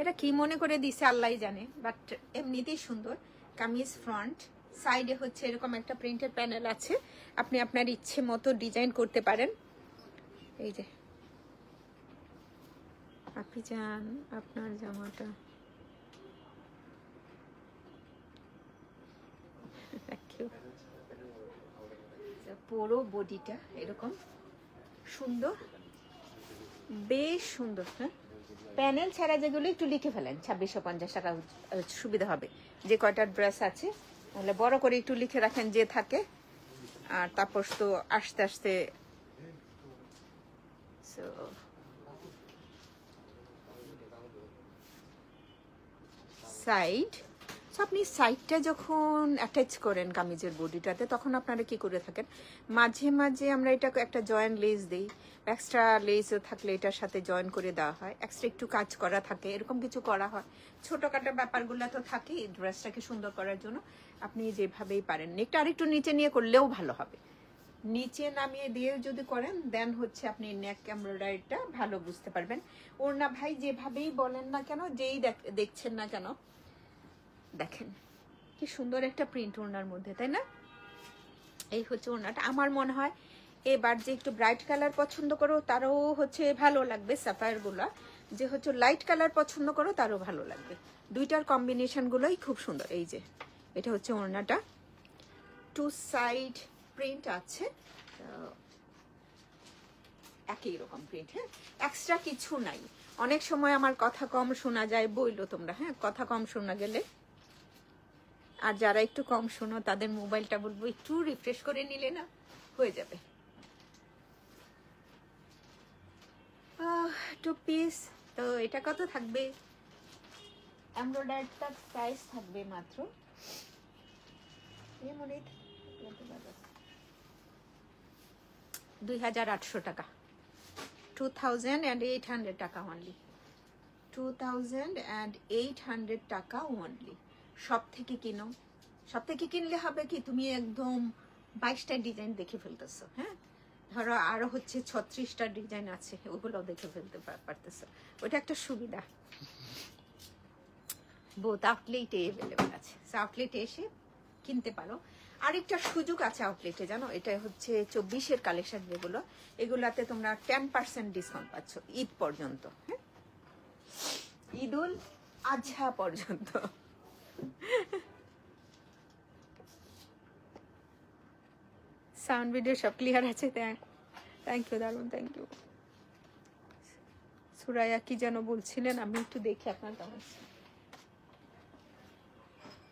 এটা কি মনে করে দিছে আল্লাহই জানে, বাট এমনিতেই সুন্দর। কামিজ ফ্রন্ট, সাইডে হচ্ছে এরকম একটা প্রিন্টের প্যানেল আছে, আপনি আপনার ইচ্ছে মতো ডিজাইন করতে পারেন। এই যে আপনি চান আপনার জামাটা, পুরো বডিটা এরকম সুন্দর, বেশ সুন্দর। হ্যাঁ, প্যানেল ছাড়া যেগুলো একটু লিখে ফেলেন, 2650 টাকা সুবিধা হবে। যে কয়টা ড্রেস আছে তাহলে বড় করে একটু লিখে রাখেন যে থাকে, আর তারপর তো আস্তে আস্তে। সাইড, আপনি সাইডটা যখন অ্যাটাচ করেন কামিজের বডিটাতে তখন আপনারা কি করে থাকেন, মাঝে মাঝে আমরা এটা একটা জয়েন্ট লেস দিই, এক্সট্রা লেস থাকলে এটার সাথে জয়েন করে দেওয়া হয়, এক্সট্রা একটু কাজ করা থাকে, এরকম কিছু করা হয়। ছোটখাটো ব্যাপারগুলো তো থাকেই ড্রেসটাকে সুন্দর করার জন্য। আপনি যেভাবেই পারেন, নেকটা আরেকটু নিচে নিয়ে করলেও ভালো হবে, নিচে নামিয়ে দিয়ে যদি করেন দেন হচ্ছে আপনি নেক এমব্রয়ডারিটা ভালো বুঝতে পারবেন। ওড়না ভাই যেভাবেই বলেন না কেন, যেই দেখছেন না কেন, দেখেন কি সুন্দর একটা প্রিন্ট ওড়নার মধ্যে, তাই না? এই হচ্ছে ওড়নাটা। আমার মনে হয় এবার যে একটু ব্রাইট কালার পছন্দ করো তারও হচ্ছে ভালো লাগবে, সাফায়ার গুলা যে হচ্ছে লাইট কালার পছন্দ করো তারও ভালো লাগবে, দুইটার কম্বিনেশন গুলোই খুব সুন্দর। এই যে এটা হচ্ছে ওড়নাটা, টু সাইড প্রিন্ট আছে, একই রকম প্রিন্ট, হ্যাঁ এক্সট্রা কিছু নাই। অনেক সময় আমার কথা কম শোনা যায় বইলো তোমরা, হ্যাঁ কথা কম শোনা গেলে, আর যারা একটু কম শোনো তাদের মোবাইলটা বলবো একটু রিফ্রেশ করে নিলে না হয়ে যাবে। টু পিস, তো এটা কত থাকবে? এমব্রয়ডারিটার প্রাইস থাকবে মাত্র 2800 টাকা, 2800 টাকা অনলি, 2800 টাকা অনলি। সব থেকে কিনো, সব থেকে কিনলে হবে কি তুমি একদম 22টা ডিজাইন দেখে ফেলতেছো, হ্যাঁ ধরো আরো হচ্ছে 36টা ডিজাইন আছে, ওগুলো দেখে ফেলতে পারতেছো, ওটা একটা সুবিধা। বোথ আউটলেটে অ্যাভেলেবেল আছে, আউটলেটে এসে কিনতে পারো। আরেকটা সুযোগ আছে আউটলেটে, জানো এটা হচ্ছে 24-এর কালেকশন যেগুলো, এগুলাতে তোমরা 10% ডিসকাউন্ট পাচ্ছ ঈদ পর্যন্ত, হ্যাঁ ঈদুল আজহা পর্যন্ত। সাউন্ড ভিডিও সব ক্লিয়ার আছে। থ্যাংক ইউ দারুন, থ্যাংক ইউ। সুরাইয়া কি যেন বলছিলেন, আমি একটু দেখি আপনার কেমন।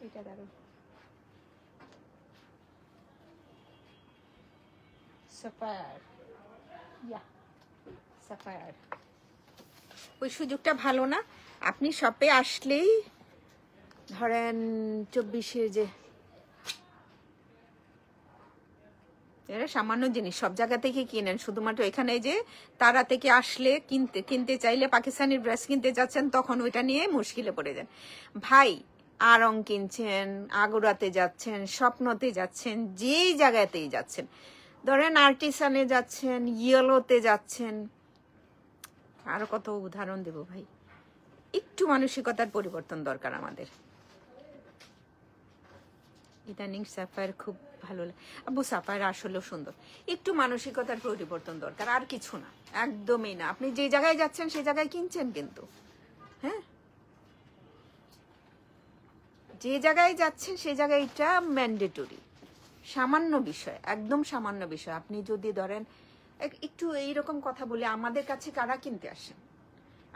এটা দারুন, সাফায়ার, ইয়া সাফায়ার। ওই সুযোগটা ভালো না, আপনি শপে আসলেই ধরেন 24-এর যে এরা সামান্য জিনিস সব জায়গা থেকে কিনেন, শুধুমাত্র এখানে যে তারা থেকে আসলে কিনতে চাইলে পাকিস্তানি ড্রেস কিনতে যাচ্ছেন তখন ওইটা নিয়ে মুশকিলে পড়ে যান ভাই। আড়ং কিনছেন, আগুরাতে যাচ্ছেন, স্বপ্নতে যাচ্ছেন, যেই জায়গাতেই যাচ্ছেন, ধরেন আর্টিসানে যাচ্ছেন, ইয়েলোতে যাচ্ছেন, আরো কত উদাহরণ দেব ভাই। একটু মানসিকতার পরিবর্তন দরকার আমাদের। ইদানিং সাফায়ার খুব ভালো লাগে আবু, সাফায়ার আসলেও সুন্দর। একটু মানসিকতার পরিবর্তন দরকার, আর কিছু না, একদমই না। আপনি যে জায়গায় যাচ্ছেন সে জায়গায় কিনছেন, কিন্তু হ্যাঁ যে জায়গায় যাচ্ছেন সে জায়গায় এটা ম্যান্ডেটরি, সামান্য বিষয়, একদম সামান্য বিষয়। আপনি যদি ধরেন একটু এইরকম কথা বলে, আমাদের কাছে কারা কিনতে আসেন?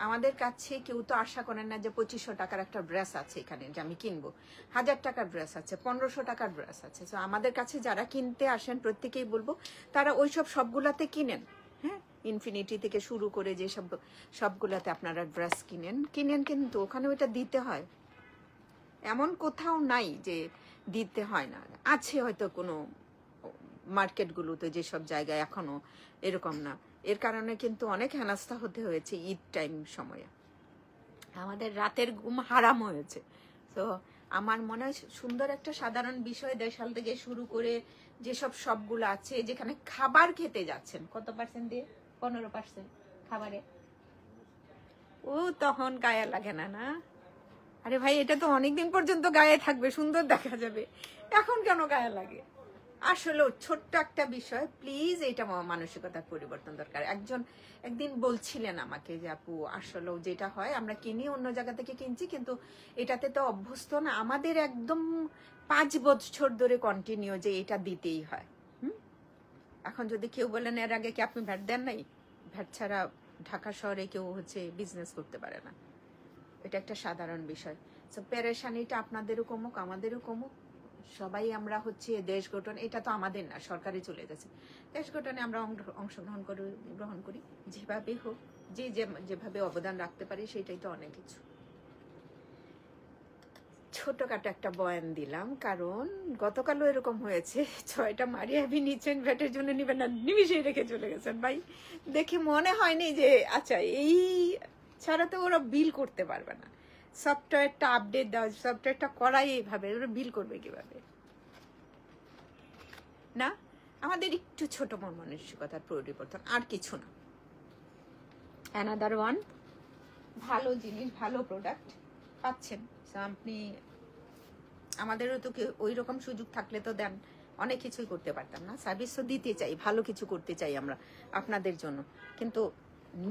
আমাদের কাছে কেউ তো আশা করেন না যে 2500 টাকার একটা ড্রেস আছে এখানে যে আমি কিনবো, 1000 টাকার ড্রেস আছে, 1500 টাকার ড্রেস আছে। তো আমাদের কাছে যারা কিনতে আসেন প্রত্যেকেই বলবো তারা ওইসব সবগুলাতে কিনেন। হ্যাঁ, ইনফিনিটি থেকে শুরু করে যে সবগুলাতে আপনারা ড্রেস কিনেন, কিন্তু ওখানে ওইটা দিতে হয়, এমন কোথাও নাই যে দিতে হয় না। আছে হয়তো কোনো মার্কেটগুলোতে, যেসব জায়গায় এখনো এরকম না। এর কারণে কিন্তু অনেক হেনাস্তা হতে হয়েছে ঈদ টাইম সময়ে, আমাদের রাতের ঘুম হারাম হয়েছে। তো আমার মনে হয় সুন্দর একটা সাধারণ বিষয়, দেশাল থেকে শুরু করে যেসব সবগুলো আছে, যেখানে খাবার খেতে যাচ্ছেন, কত পার্সেন্ট দিয়ে? 15% খাবারে। ও তখন গায়ে লাগে না, না? আরে ভাই, এটা তো অনেকদিন পর্যন্ত গায়ে থাকবে, সুন্দর দেখা যাবে, এখন কেন গায়ে লাগে? আসলে ছোট্ট একটা বিষয়, প্লিজ এটা মানসিকতার পরিবর্তন দরকার। একদিন বলছিলেন আমাকে যে আপু, আসলে যেটা হয় আমরা কিনি অন্য জায়গা থেকে কিনছি, কিন্তু এটাতে তো অভ্যস্ত না, আমাদের একদম 5 বছর ধরে কন্টিনিউ যে এটা দিতেই হয়। এখন যদি কেউ বলেন এর আগে কি আপনি ভ্যাট দেন নাই, ভ্যাট ছাড়া ঢাকা শহরে কেউ বিজনেস করতে পারে না, এটা একটা সাধারণ বিষয়। তো পেরেশানিটা আপনাদেরও কমুক, আমাদেরও কমুক, সবাই আমরা দেশ গঠন, এটা তো আমাদের না, সরকারে চলে গেছে। দেশ গঠনে আমরা অংশগ্রহণ গ্রহণ করি, যেভাবে হোক, যেভাবে অবদান রাখতে পারি সেটাই তো অনেক কিছু। ছোটখাটো একটা বয়ান দিলাম, কারণ গতকালও এরকম হয়েছে, 6টা মারিয়া আপনি নিচ্ছেন, ভ্যাটের জন্য নিবেন না, নিমিশে রেখে চলে গেছেন ভাই। দেখে মনে হয়নি যে আচ্ছা এই ছাড়া তো ওরা বিল করতে পারবে না, সফটওয়্যারটা আপডেট দেওয়া, সফটওয়্যারটা করাই এইভাবে, ওরা বিল করবে কিভাবে? না, আমাদের একটু ছোট মন মানসিকতার পরিবর্তন, আর কিছু না। অ্যানাদার ওয়ান, ভালো জিনিস, ভালো প্রোডাক্ট পাচ্ছেন আপনি। আমাদেরও তো ওই রকম সুযোগ থাকলে তো দেন, অনেক কিছুই করতে পারতাম না। সার্ভিস তো দিতে চাই, ভালো কিছু করতে চাই আমরা আপনাদের জন্য, কিন্তু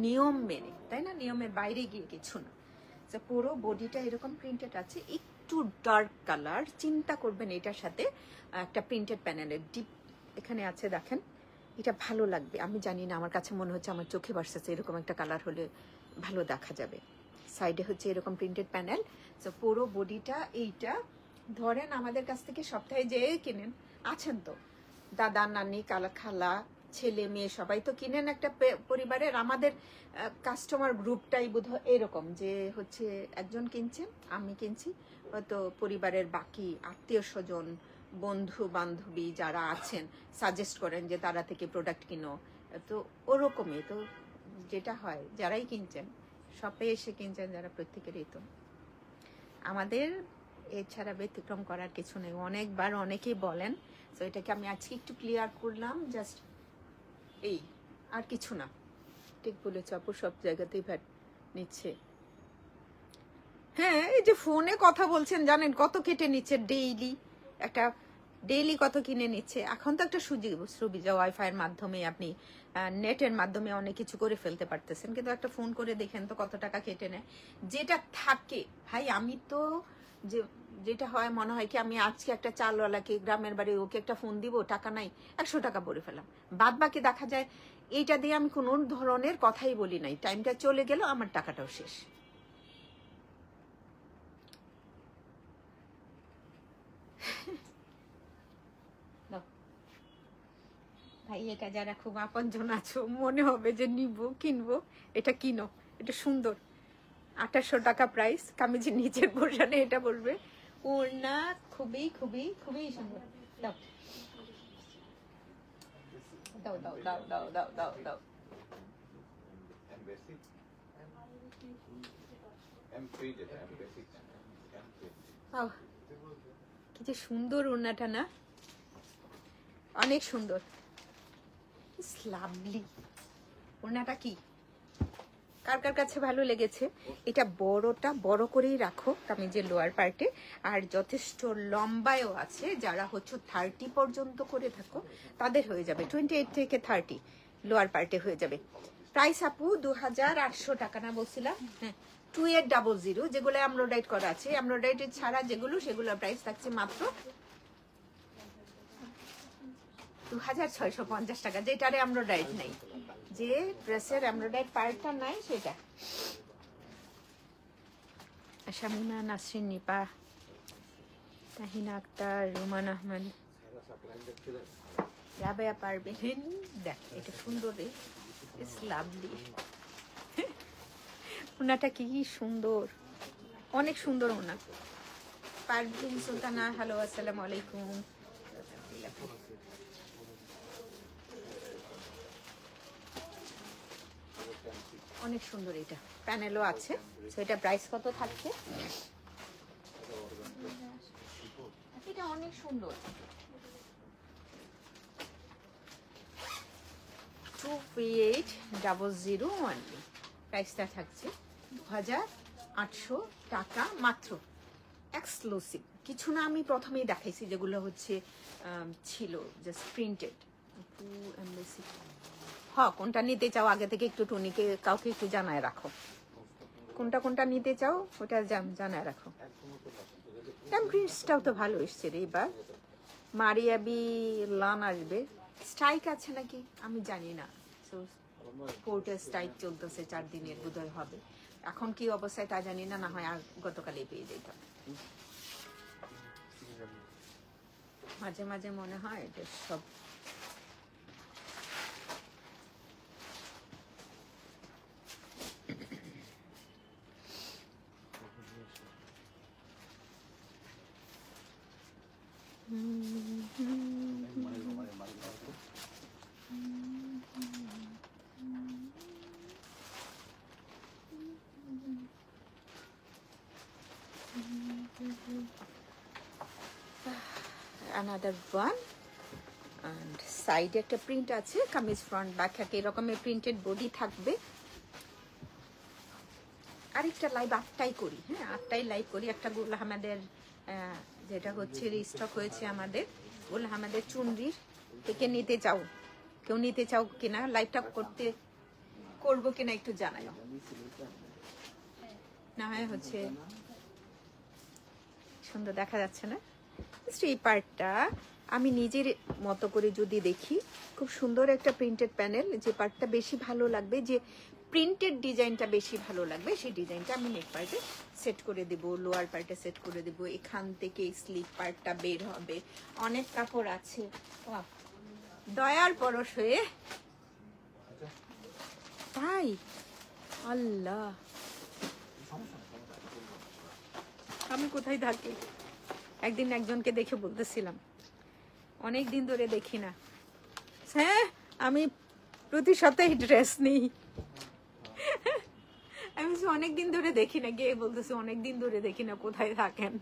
নিয়ম মেনে, তাই না? নিয়মের বাইরে গিয়ে কিছু না। তো পুরো বডিটা এরকম প্রিন্টেড আছে, একটু ডার্ক কালার, চিন্তা করবেন এটার সাথে একটা প্রিন্টেড প্যানেলের ডিপ এখানে আছে, দেখেন, এটা ভালো লাগবে। আমি জানি না, আমার কাছে মনে হচ্ছে, আমার চোখে ভাসছে এরকম একটা কালার হলে ভালো দেখা যাবে। সাইডে এরকম প্রিন্টেড প্যানেল। তো পুরো বডিটা এইটা, ধরেন আমাদের কাছ থেকে সপ্তাহে যেয়ে কিনেন, আছেন তো দাদা, নানি, খালা, ছেলে, মেয়ে, সবাই তো কিনেন একটা পরিবারের। আমাদের কাস্টমার গ্রুপটাই বোধহয় এরকম যে একজন কিনছেন, আমি কিনছি, হয়তো পরিবারের বাকি আত্মীয় স্বজন, বন্ধু বান্ধবী যারা আছেন সাজেস্ট করেন যে তারা থেকে প্রোডাক্ট কিনো। তো ওরকমই তো যেটা হয়, যারাই কিনছেন শপে এসে কিনছেন যারা, প্রত্যেকেরই তো আমাদের এছাড়া ব্যতিক্রম করার কিছু নেই। অনেকবার অনেকেই বলেন, তো এটাকে আমি আজকে একটু ক্লিয়ার করলাম, জাস্ট এই, আর কিছু না। ঠিক বলেছ আপু, সব জায়গাতেই ভ্যাট নিচ্ছে। হ্যাঁ, এই যে ফোনে কথা বলছেন, জানেন কত কেটে নিচ্ছে ডেইলি কত কিনে নিচ্ছে। এখন তো একটা সুবিধা, ওয়াইফাই এর মাধ্যমে আপনি নেটের মাধ্যমে অনেক কিছু করে ফেলতে পারতেছেন, কিন্তু একটা ফোন করে দেখেন তো কত টাকা কেটে নেয়। যেটা থাকে ভাই, আমি তো যে যেটা হয় মনে হয় কি আমি আজকে একটা চালওয়ালাকে গ্রামের বাড়ি ওকে একটা ফোন দিব, টাকা নাই, 100 টাকা ভরে ফেলাম, বাদ বাকি দেখা যায় এইটা দিয়ে আমি কোনো ধরনের কথাই বলি নাই, টাইমটা চলে গেল, আমার টাকাটাও শেষ। ভাই এটা যারা খুব আপনজন আছো, মনে হবে যে নিব কিনবো, এটা কিনো, এটা সুন্দর, 2800 টাকা প্রাইস, কামিজের নিচের পোর্শনে এটা বলবে, ওড়না খুবই খুবই খুবই সুন্দর। দাও দাও দাও দাও দাও দাও দাও দাও। কি যে সুন্দর ওড়নাটা না, অনেক সুন্দর, লাভলি ওড়নাটা। কি কার কার কাছে ভালো লেগেছে? এটা বড়টা বড় করেই রাখো কামিজের লোয়ার পার্টে, আর যথেষ্ট লম্বায়ও আছে, যারা হচ্ছে 30 পর্যন্ত করে থাকো তাদের হয়ে যাবে, 28 থেকে 30 লোয়ার পার্টে হয়ে যাবে। প্রাইস আপু 2800 টাকা না বলছিলাম? হ্যাঁ, 2800, যেগুলো এমব্রয়ডারি করা আছে, এমব্রয়ডারি ছাড়া যেগুলো সেগুলো প্রাইস থাকছে মাত্র 2650 টাকা, যেটারে এমব্রয়ডারি নাই, যে ড্রেসের এমব্রয়ডারি পার্টটা নাই সেটা। শামিমা, নাসরিন, নিপা, তাহিনা আক্তার, রুমান আহমেদ, রাবেয়া পারবেন, দেখ এটা সুন্দর রে, ইটস লাভলি। ওনাটা কি সুন্দর, অনেক সুন্দর ওনা। পারভিন সুলতানা, হ্যালো, আসসালামু আলাইকুম। অনেক সুন্দর, এটা প্যানেলও আছে। সো এটা প্রাইস কত থাকছে? এটা অনেক সুন্দর, 2800 অনলি, প্রাইসটা থাকছে 2800 টাকা মাত্র, এক্সক্লুসিভ কিছু না। আমি প্রথমেই দেখাইছি যেগুলো হচ্ছে ছিল জাস্ট প্রিন্টেড। হ্যাঁ, কোনটা নিতে চাও আগে থেকে একটু টুনিকে কাউকে একটু জানায় রাখো, কোনটা কোনটা নিতে চাও ওটা জানায় রাখো। প্রিন্টসটাও তো ভালো এসছে রে এবার। মারিয়াবি লান আসবে, স্ট্রাইক আছে নাকি আমি জানি না, কোর্টের স্ট্রাইক চলতেছে 4 দিনের বোধহয় হবে, এখন কি অবস্থায় তা জানি না, না হয় আর গতকালই পেয়ে যেতাম। মাঝে মাঝে মনে হয় যে সব another one, and সাইডে একটা প্রিন্ট আছে, কামিজ ফ্রন্ট ব্যাক একই রকমের প্রিন্টেড বডি থাকবে। আরেকটা লাইভ 8টায় করি, হ্যাঁ 8টায় লাইভ করি, একটা গুল আহমেদের যেটা হচ্ছে রিস্টক হয়েছে আমাদের, গুল আহমেদের চুনরির থেকে নিতে চাও, কেউ নিতে চাও কিনা, লাইভটা করবো কিনা একটু জানাও, না হয় হচ্ছে সুন্দর দেখা যাচ্ছে না। এই পার্টটা আমি নিজের মতো করে যদি দেখি, খুব সুন্দর একটা প্রিন্টেড প্যানেল, যে পার্টটা বেশি ভালো লাগবে, যে প্রিন্টেড ডিজাইনটা বেশি ভালো লাগবে, সেই ডিজাইনটা আমি নেক পার্টে সেট করে দেব, লোয়ার পার্টে সেট করে দেব, এখান থেকে স্লিপ পার্টটা বের হবে, অনেক কাপড় আছে। দয়ার পরশ হয়ে তাই, আল্লাহ আমি কোথায় থাকি? একদিন একজনকে দেখে বলতেছিলাম অনেক দিন ধরে দেখি না, হ্যাঁ আমি প্রতি সপ্তাহে ড্রেস নিই, আমি অনেকদিন ধরে দেখি না, গিয়ে বলতেছি অনেকদিন ধরে দেখি না, কোথায় থাকেন?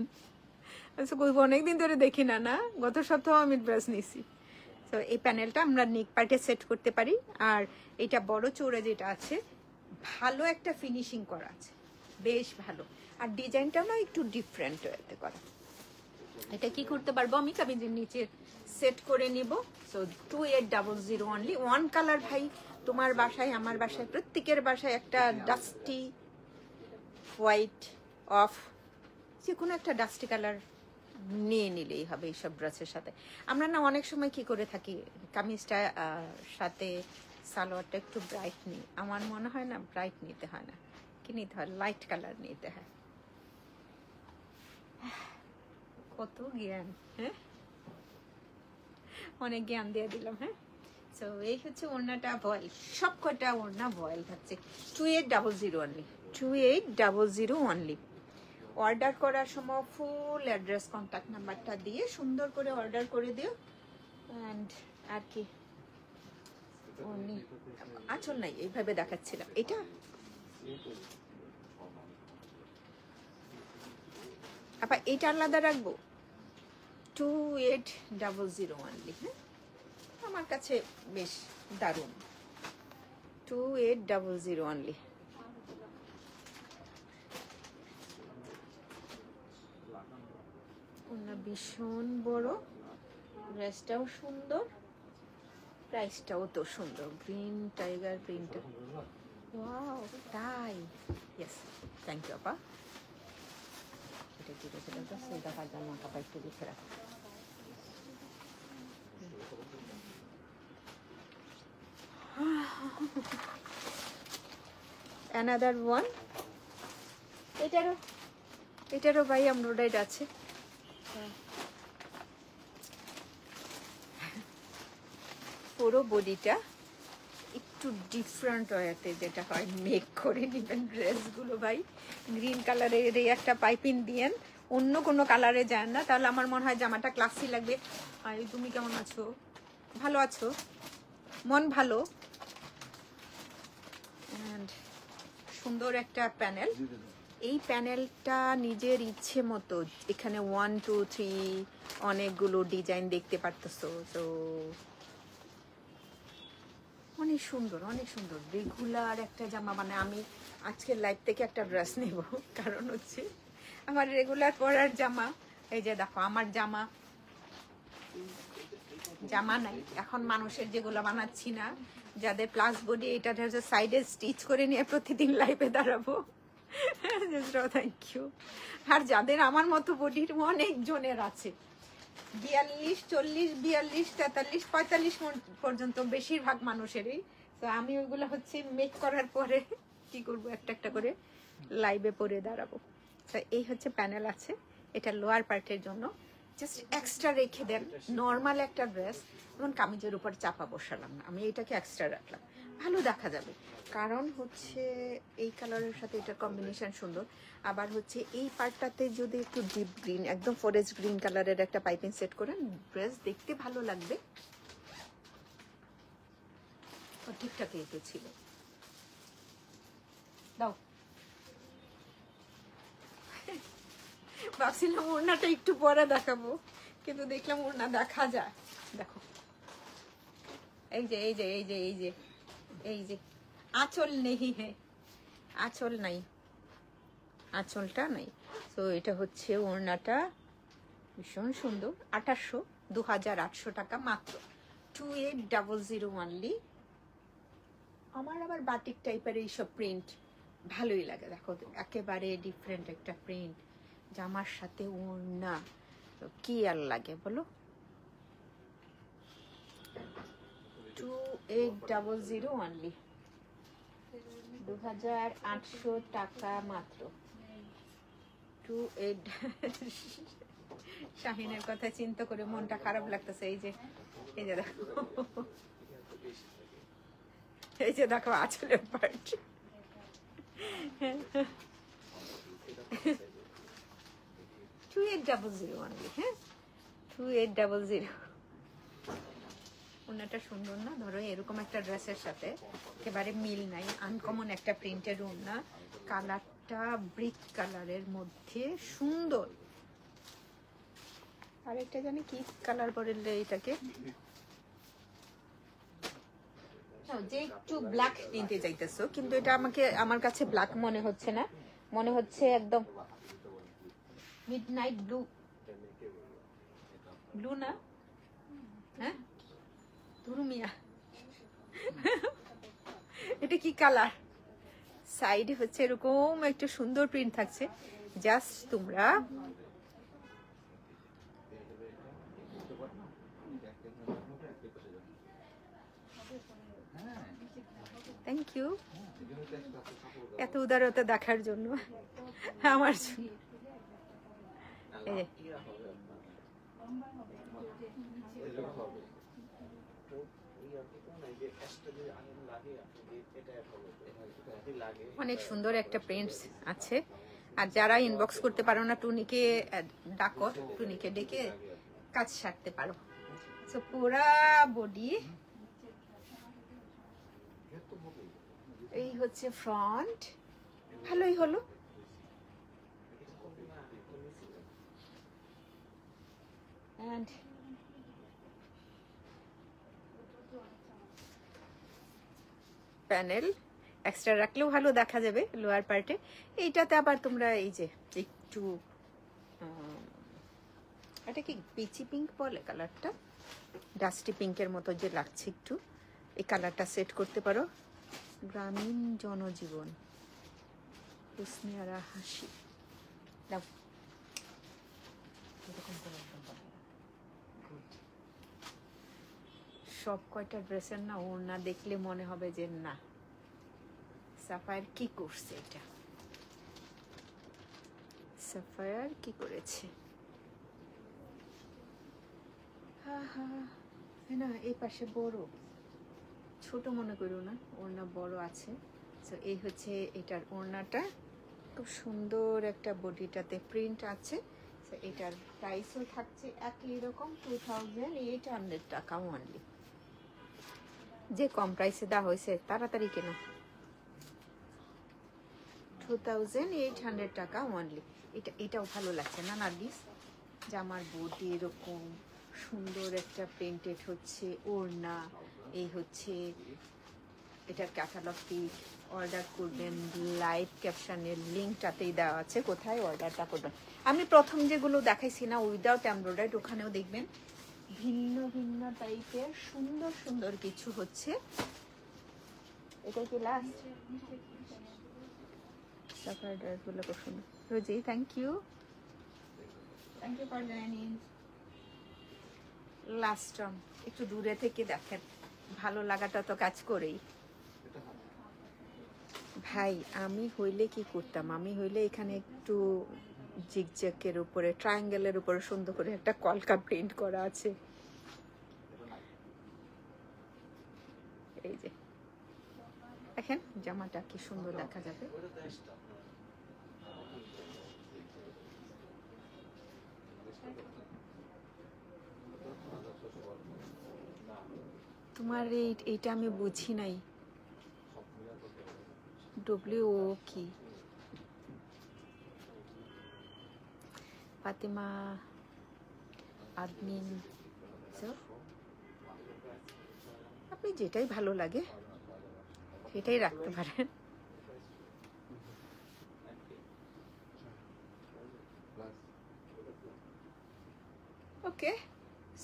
অনেকদিন ধরে দেখি না, না গত সপ্তাহ আমি ড্রেস নিছি। তো এই প্যানেলটা আমরা নেক পার্টে সেট করতে পারি, আর এটা বড় চৌড়া যেটা আছে ভালো একটা ফিনিশিং করা আছে, বেশ ভালো, আর ডিজাইনটাও না একটু ডিফারেন্ট এতে করা। এটা কি করতে পারবো আমি, কামিজের নিচে সেট করে নিব। So 2800 only, one colour. ভাই তোমার বাসায়, আমার বাসায়, প্রত্যেকের বাসায় একটা ডাস্টি হোয়াইট অফ যে কোনো একটা ডাস্টি কালার নিয়ে নিলেই হবে এইসব ড্রেসের সাথে। আমরা না অনেক সময় কি করে থাকি, কামিজটা সাথে সালোয়ারটা একটু ব্রাইট নিই। আমার মনে হয় না ব্রাইট নিতে হয় না, কি নিতে হয়, লাইট কালার নিতে হয়। কত জ্ঞান, হ্যাঁ, অনেক জ্ঞান দিয়ে দিলাম। হ্যাঁ, তো এই হচ্ছে ওড়নাটা ভয়েল, সব কটা ওড়না ভয়েল থাকছে। 2800 অনলি, 2800 অনলি। অর্ডার করার সময় ফুল অ্যাড্রেস কন্ট্যাক্ট নাম্বারটা দিয়ে সুন্দর করে অর্ডার করে দিও। অ্যান্ড আর কি আঁচল নাই, এইভাবে দেখাচ্ছিলাম। এটা আপা এইটা আলাদা রাখবো, 2800 অনলি। হ্যাঁ, আমার কাছে বেশ দারুণ, 2800 অনলি। ভীষণ বড়, ড্রেসটাও সুন্দর, প্রাইসটাও তো সুন্দর। গ্রিন টাইগার প্রিন্টটা, ওয়াও, তাই, ইয়েস, থ্যাংক ইউ আপা। এটা কি রেখে দাও, সেই দেখার জন্য আপা একটু লিখে রাখো। অ্যানাদার ওয়ান, এটারও ভাই এমব্রয়ডারি আছে। পুরো বডিটা একটু ডিফারেন্ট ওয়েতে যেটা হয় মেক করে নেবেন ড্রেসগুলো ভাই। গ্রিন কালারের এই একটা পাইপিং দিয়েন, অন্য কোনো কালারে যান না, তাহলে আমার মনে হয় জামাটা ক্লাসি লাগবে। আর তুমি কেমন আছো? ভালো আছো? মন ভালো? অ্যান্ড সুন্দর একটা প্যানেল। এই প্যানেলটা নিজের ইচ্ছে মতো, এখানে 1 2 3 অনেকগুলো ডিজাইন দেখতে পারতেছো। তো অনেক সুন্দর, অনেক সুন্দর রেগুলার একটা জামা। মানে আমি আজকের লাইফ থেকে একটা ড্রেস নেব, কারণ হচ্ছে আমার রেগুলার পরার জামা। এই যে দেখো আমার জামা নাই এখন, মানুষের যেগুলো বানাচ্ছি না, যাদের প্লাস বডি, এটা হচ্ছে সাইডে স্টিচ করে নিয়ে প্রতিদিন লাইফে দাঁড়াবো। Thank you. আর যাদের আমার মতো বডির অনেক জনের আছে, 42 40 42 43 45 পর্যন্ত বেশিরভাগ মানুষেরই। তো আমি ওইগুলো হচ্ছে মেক করার পরে কি করব, একটা একটা করে লাইভে পরে দাঁড়াবো। তো এই হচ্ছে প্যানেল আছে, এটা লোয়ার পার্টের জন্য জাস্ট এক্সট্রা রেখে দেন। নর্মাল একটা ড্রেস যেমন কামিজের উপর চাপা বসালাম না, আমি এটাকে এক্সট্রা রাখলাম, ভালো দেখা যাবে। কারণ হচ্ছে এই কালারের সাথে এটার কম্বিনেশন সুন্দর। আবার হচ্ছে এই পার্টটাতে যদি একটু ডিপ গ্রিন, একদম ফরেস্ট গ্রিন কালারের একটা পাইপিং সেট করেন, ড্রেস দেখতে ভালো লাগবে। ঠিকঠাক এইটা ছিল, দাও। ভাবছিলাম ওড়নাটা একটু পরে দেখাবো, কিন্তু দেখলাম ওড়না দেখা যায়। দেখো এই যে এই যে এই যে এই যে এই যে আঁচল নেই, হ্যাঁ আঁচল নাই, আঁচলটা নাই। তো এটা হচ্ছে ওড়নাটা, ভীষণ সুন্দর। 2800 টাকা মাত্র, 2800 অনলি। আমার আবার বাটিক টাইপের এইসব প্রিন্ট ভালোই লাগে। দেখো একেবারে ডিফারেন্ট একটা প্রিন্ট, জামার সাথে ওড়না, কি আর লাগে বলো। 2800 অনলি, 2800 টাকা মাত্র। 28 শাহিনের কথা চিন্তা করে মনটা খারাপ লাগতেছে। এই যে দেখো, এই যে দেখো আঁচলের পার্ট। 2800 অনলি, হ্যাঁ 2800। ওড়নাটা সুন্দর না? ধরো এরকম একটা ড্রেসের সাথে একেবারে মিল নাই, আনকমন একটা প্রিন্টের ওড়না, কালারটা ব্রিক কালারের মধ্যে সুন্দর। আর একটা জানি কি কালার বললে এটাকে, যে একটু ব্ল্যাক নিতে চাইতেছো, কিন্তু এটা আমার কাছে ব্ল্যাক মনে হচ্ছে না, মনে হচ্ছে একদম মিডনাইট ব্লু। ব্লু না? হ্যাঁ ধুরুমিয়া, এটা কি কালার? সাইডে হচ্ছে এরকম একটা সুন্দর প্রিন্ট থাকছে, জাস্ট তোমরা থ্যাংক ইউ এত উদারতা দেখার জন্য আমার জন্য। অনেক সুন্দর একটা প্রিন্টস আছে। আর যারা ইনবক্স করতে পারো না, টুনিকে ডাকো, টুনিকে ডেকে কাজ সারতে পারো। তো পুরা বডি এই হচ্ছে ফ্রন্ট, ভালোই হলো। And প্যানেল এক্সট্রা রাখলেও ভালো দেখা যাবে লোয়ার পার্টে। এইটাতে আবার তোমরা এই যে একটু এটা কি পিচি পিঙ্ক বলে কালারটা, ডাস্টি পিঙ্কের মতো যে লাগছে একটু, এই কালারটা সেট করতে পারো। গ্রামীণ জনজীবন, হুসনিয়ারা হাসি দাও, এরকম করে সব কয়টা ড্রেসের না ওড়না দেখলে মনে হবে যে না সাফায়ার কি করছে, এটা সাফায়ার কি করেছে। না এই পাশে বড়, ছোট মনে করো না, ওড়না বড় আছে। তো এই হচ্ছে এটার ওড়নাটা, খুব সুন্দর একটা বডিটাতে প্রিন্ট আছে। তো এটার প্রাইসও থাকছে একই রকম 2800 টাকা অনলি। যে কম প্রাইসে দেওয়া হয়েছে তাড়াতাড়ি কেনা, 2800 টাকা অনলি। এটাও ভালো লাগছে না নার্গিস, জামার বডি এরকম সুন্দর একটা প্রিন্টেড হচ্ছে ওড়না। এই হচ্ছে এটার ক্যাটালগ পিক, অর্ডার করবেন লাইভ ক্যাপশনের লিঙ্কটাতেই দেওয়া আছে কোথায় অর্ডারটা করবেন। আমি প্রথম যেগুলো দেখাইছি না উইদাউট এমব্রয়ডারি, ওখানেও দেখবেন ভিন্ন ভিন্ন টাইপের সুন্দর সুন্দর কিছু হচ্ছে। এটা কি লাস্ট সাফার ড্রেসগুলো খুব সুন্দর। Rosie thank you for joining. Last একটু দূরে থেকে দেখেন, ভালো লাগাটা তো কাজ করেই। ভাই আমি হইলে কি করতাম, আমি হইলে এখানে একটু জিগজ্যাকের উপরে ট্রায়াঙ্গেলের উপরে সুন্দর করে একটা কলকা প্রিন্ট করা আছে। এই যে দেখেন জামাটা কি সুন্দর দেখা যাবে। তোমার এইটা আমি বুঝি নাই, ডব্লিউ কি ফাতিমা আদমিন, আপনি যেটাই ভালো লাগে সেটাই রাখতে পারেন। ওকে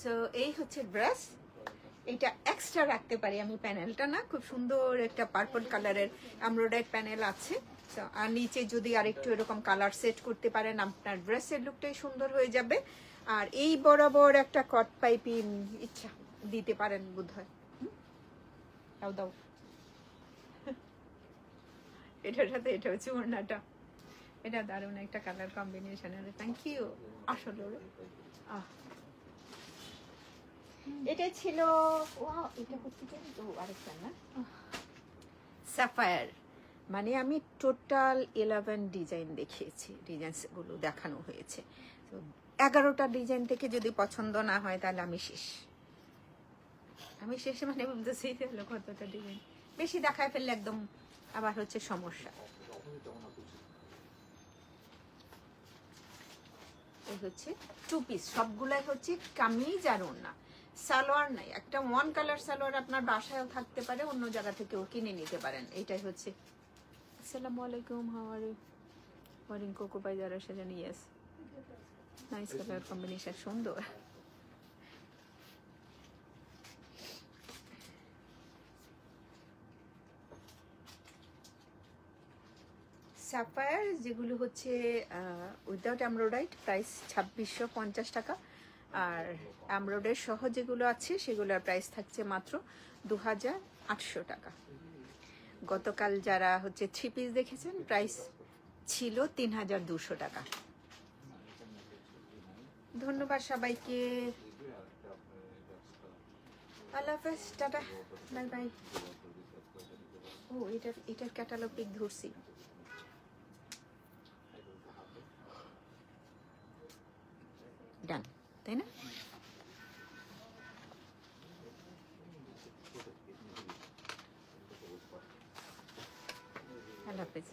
সো এই হচ্ছে ড্রেস, এটা এক্সট্রা রাখতে পারি আমি প্যানেলটা না, খুব সুন্দর একটা পার্পল কালারের এমব্রয়ডারি প্যানেল আছে। আর নিচে যদি আরেকটু এরকম কালার সেট করতে পারেন আপনার ড্রেসের লুকটাই সুন্দর হয়ে যাবে। আর এই বরাবর একটা কট পাইপি ইচ্ছা দিতে পারেন বোধহয়, দাও দাও। এটার সাথে এটা হচ্ছে ওড়নাটা, এটা দারুণ একটা কালার কম্বিনেশন। Thank you. আসলে এটা ছিল এটা হচ্ছে আরেকটা না সাফায়ার, মানে আমি টোটাল 11 ডিজাইন দেখিয়েছি, ডিজাইনগুলো দেখানো হয়েছে। তো 11টা ডিজাইন থেকে যদি পছন্দ না হয় তাহলে আমি শেষ, আমি শেষে মানে বলতেছি কতটা ডিজাইন বেশি দেখায় ফেললে একদম আবার হচ্ছে সমস্যা। এই হচ্ছে টু পিস, সবগুলাই হচ্ছে কামিজ আর ওড়না, সালোয়ার নাই। একটা ওয়ান কালার সালোয়ার আপনার বাসায়ও থাকতে পারে, অন্য জায়গা থেকেও কিনে নিতে পারেন। এইটাই হচ্ছে। আসসালামু আলাইকুম, how are you? Wearing coco by যারা সাজানি, ইয়েস নাইস কালার কম্বিনেশন, সুন্দর। স্যাফায়ার যেগুলো হচ্ছে উইদাউট এমব্রয়ডারি প্রাইস 2650 টাকা, আর এমব্রয়ডারি সহ যেগুলো আছে সেগুলোর প্রাইস থাকছে মাত্র 2800 টাকা। গতকাল যারা হচ্ছে 3 পিস দেখেছেন প্রাইস ছিল 3200 টাকা। ধন্যবাদ সবাইকে, আল্লাহ হাফেজ, টাটা, বাই বাই। ও এটার ক্যাটালগ পিক ধরছি। ডান, তাই না? আল্লাহ হাফেজ।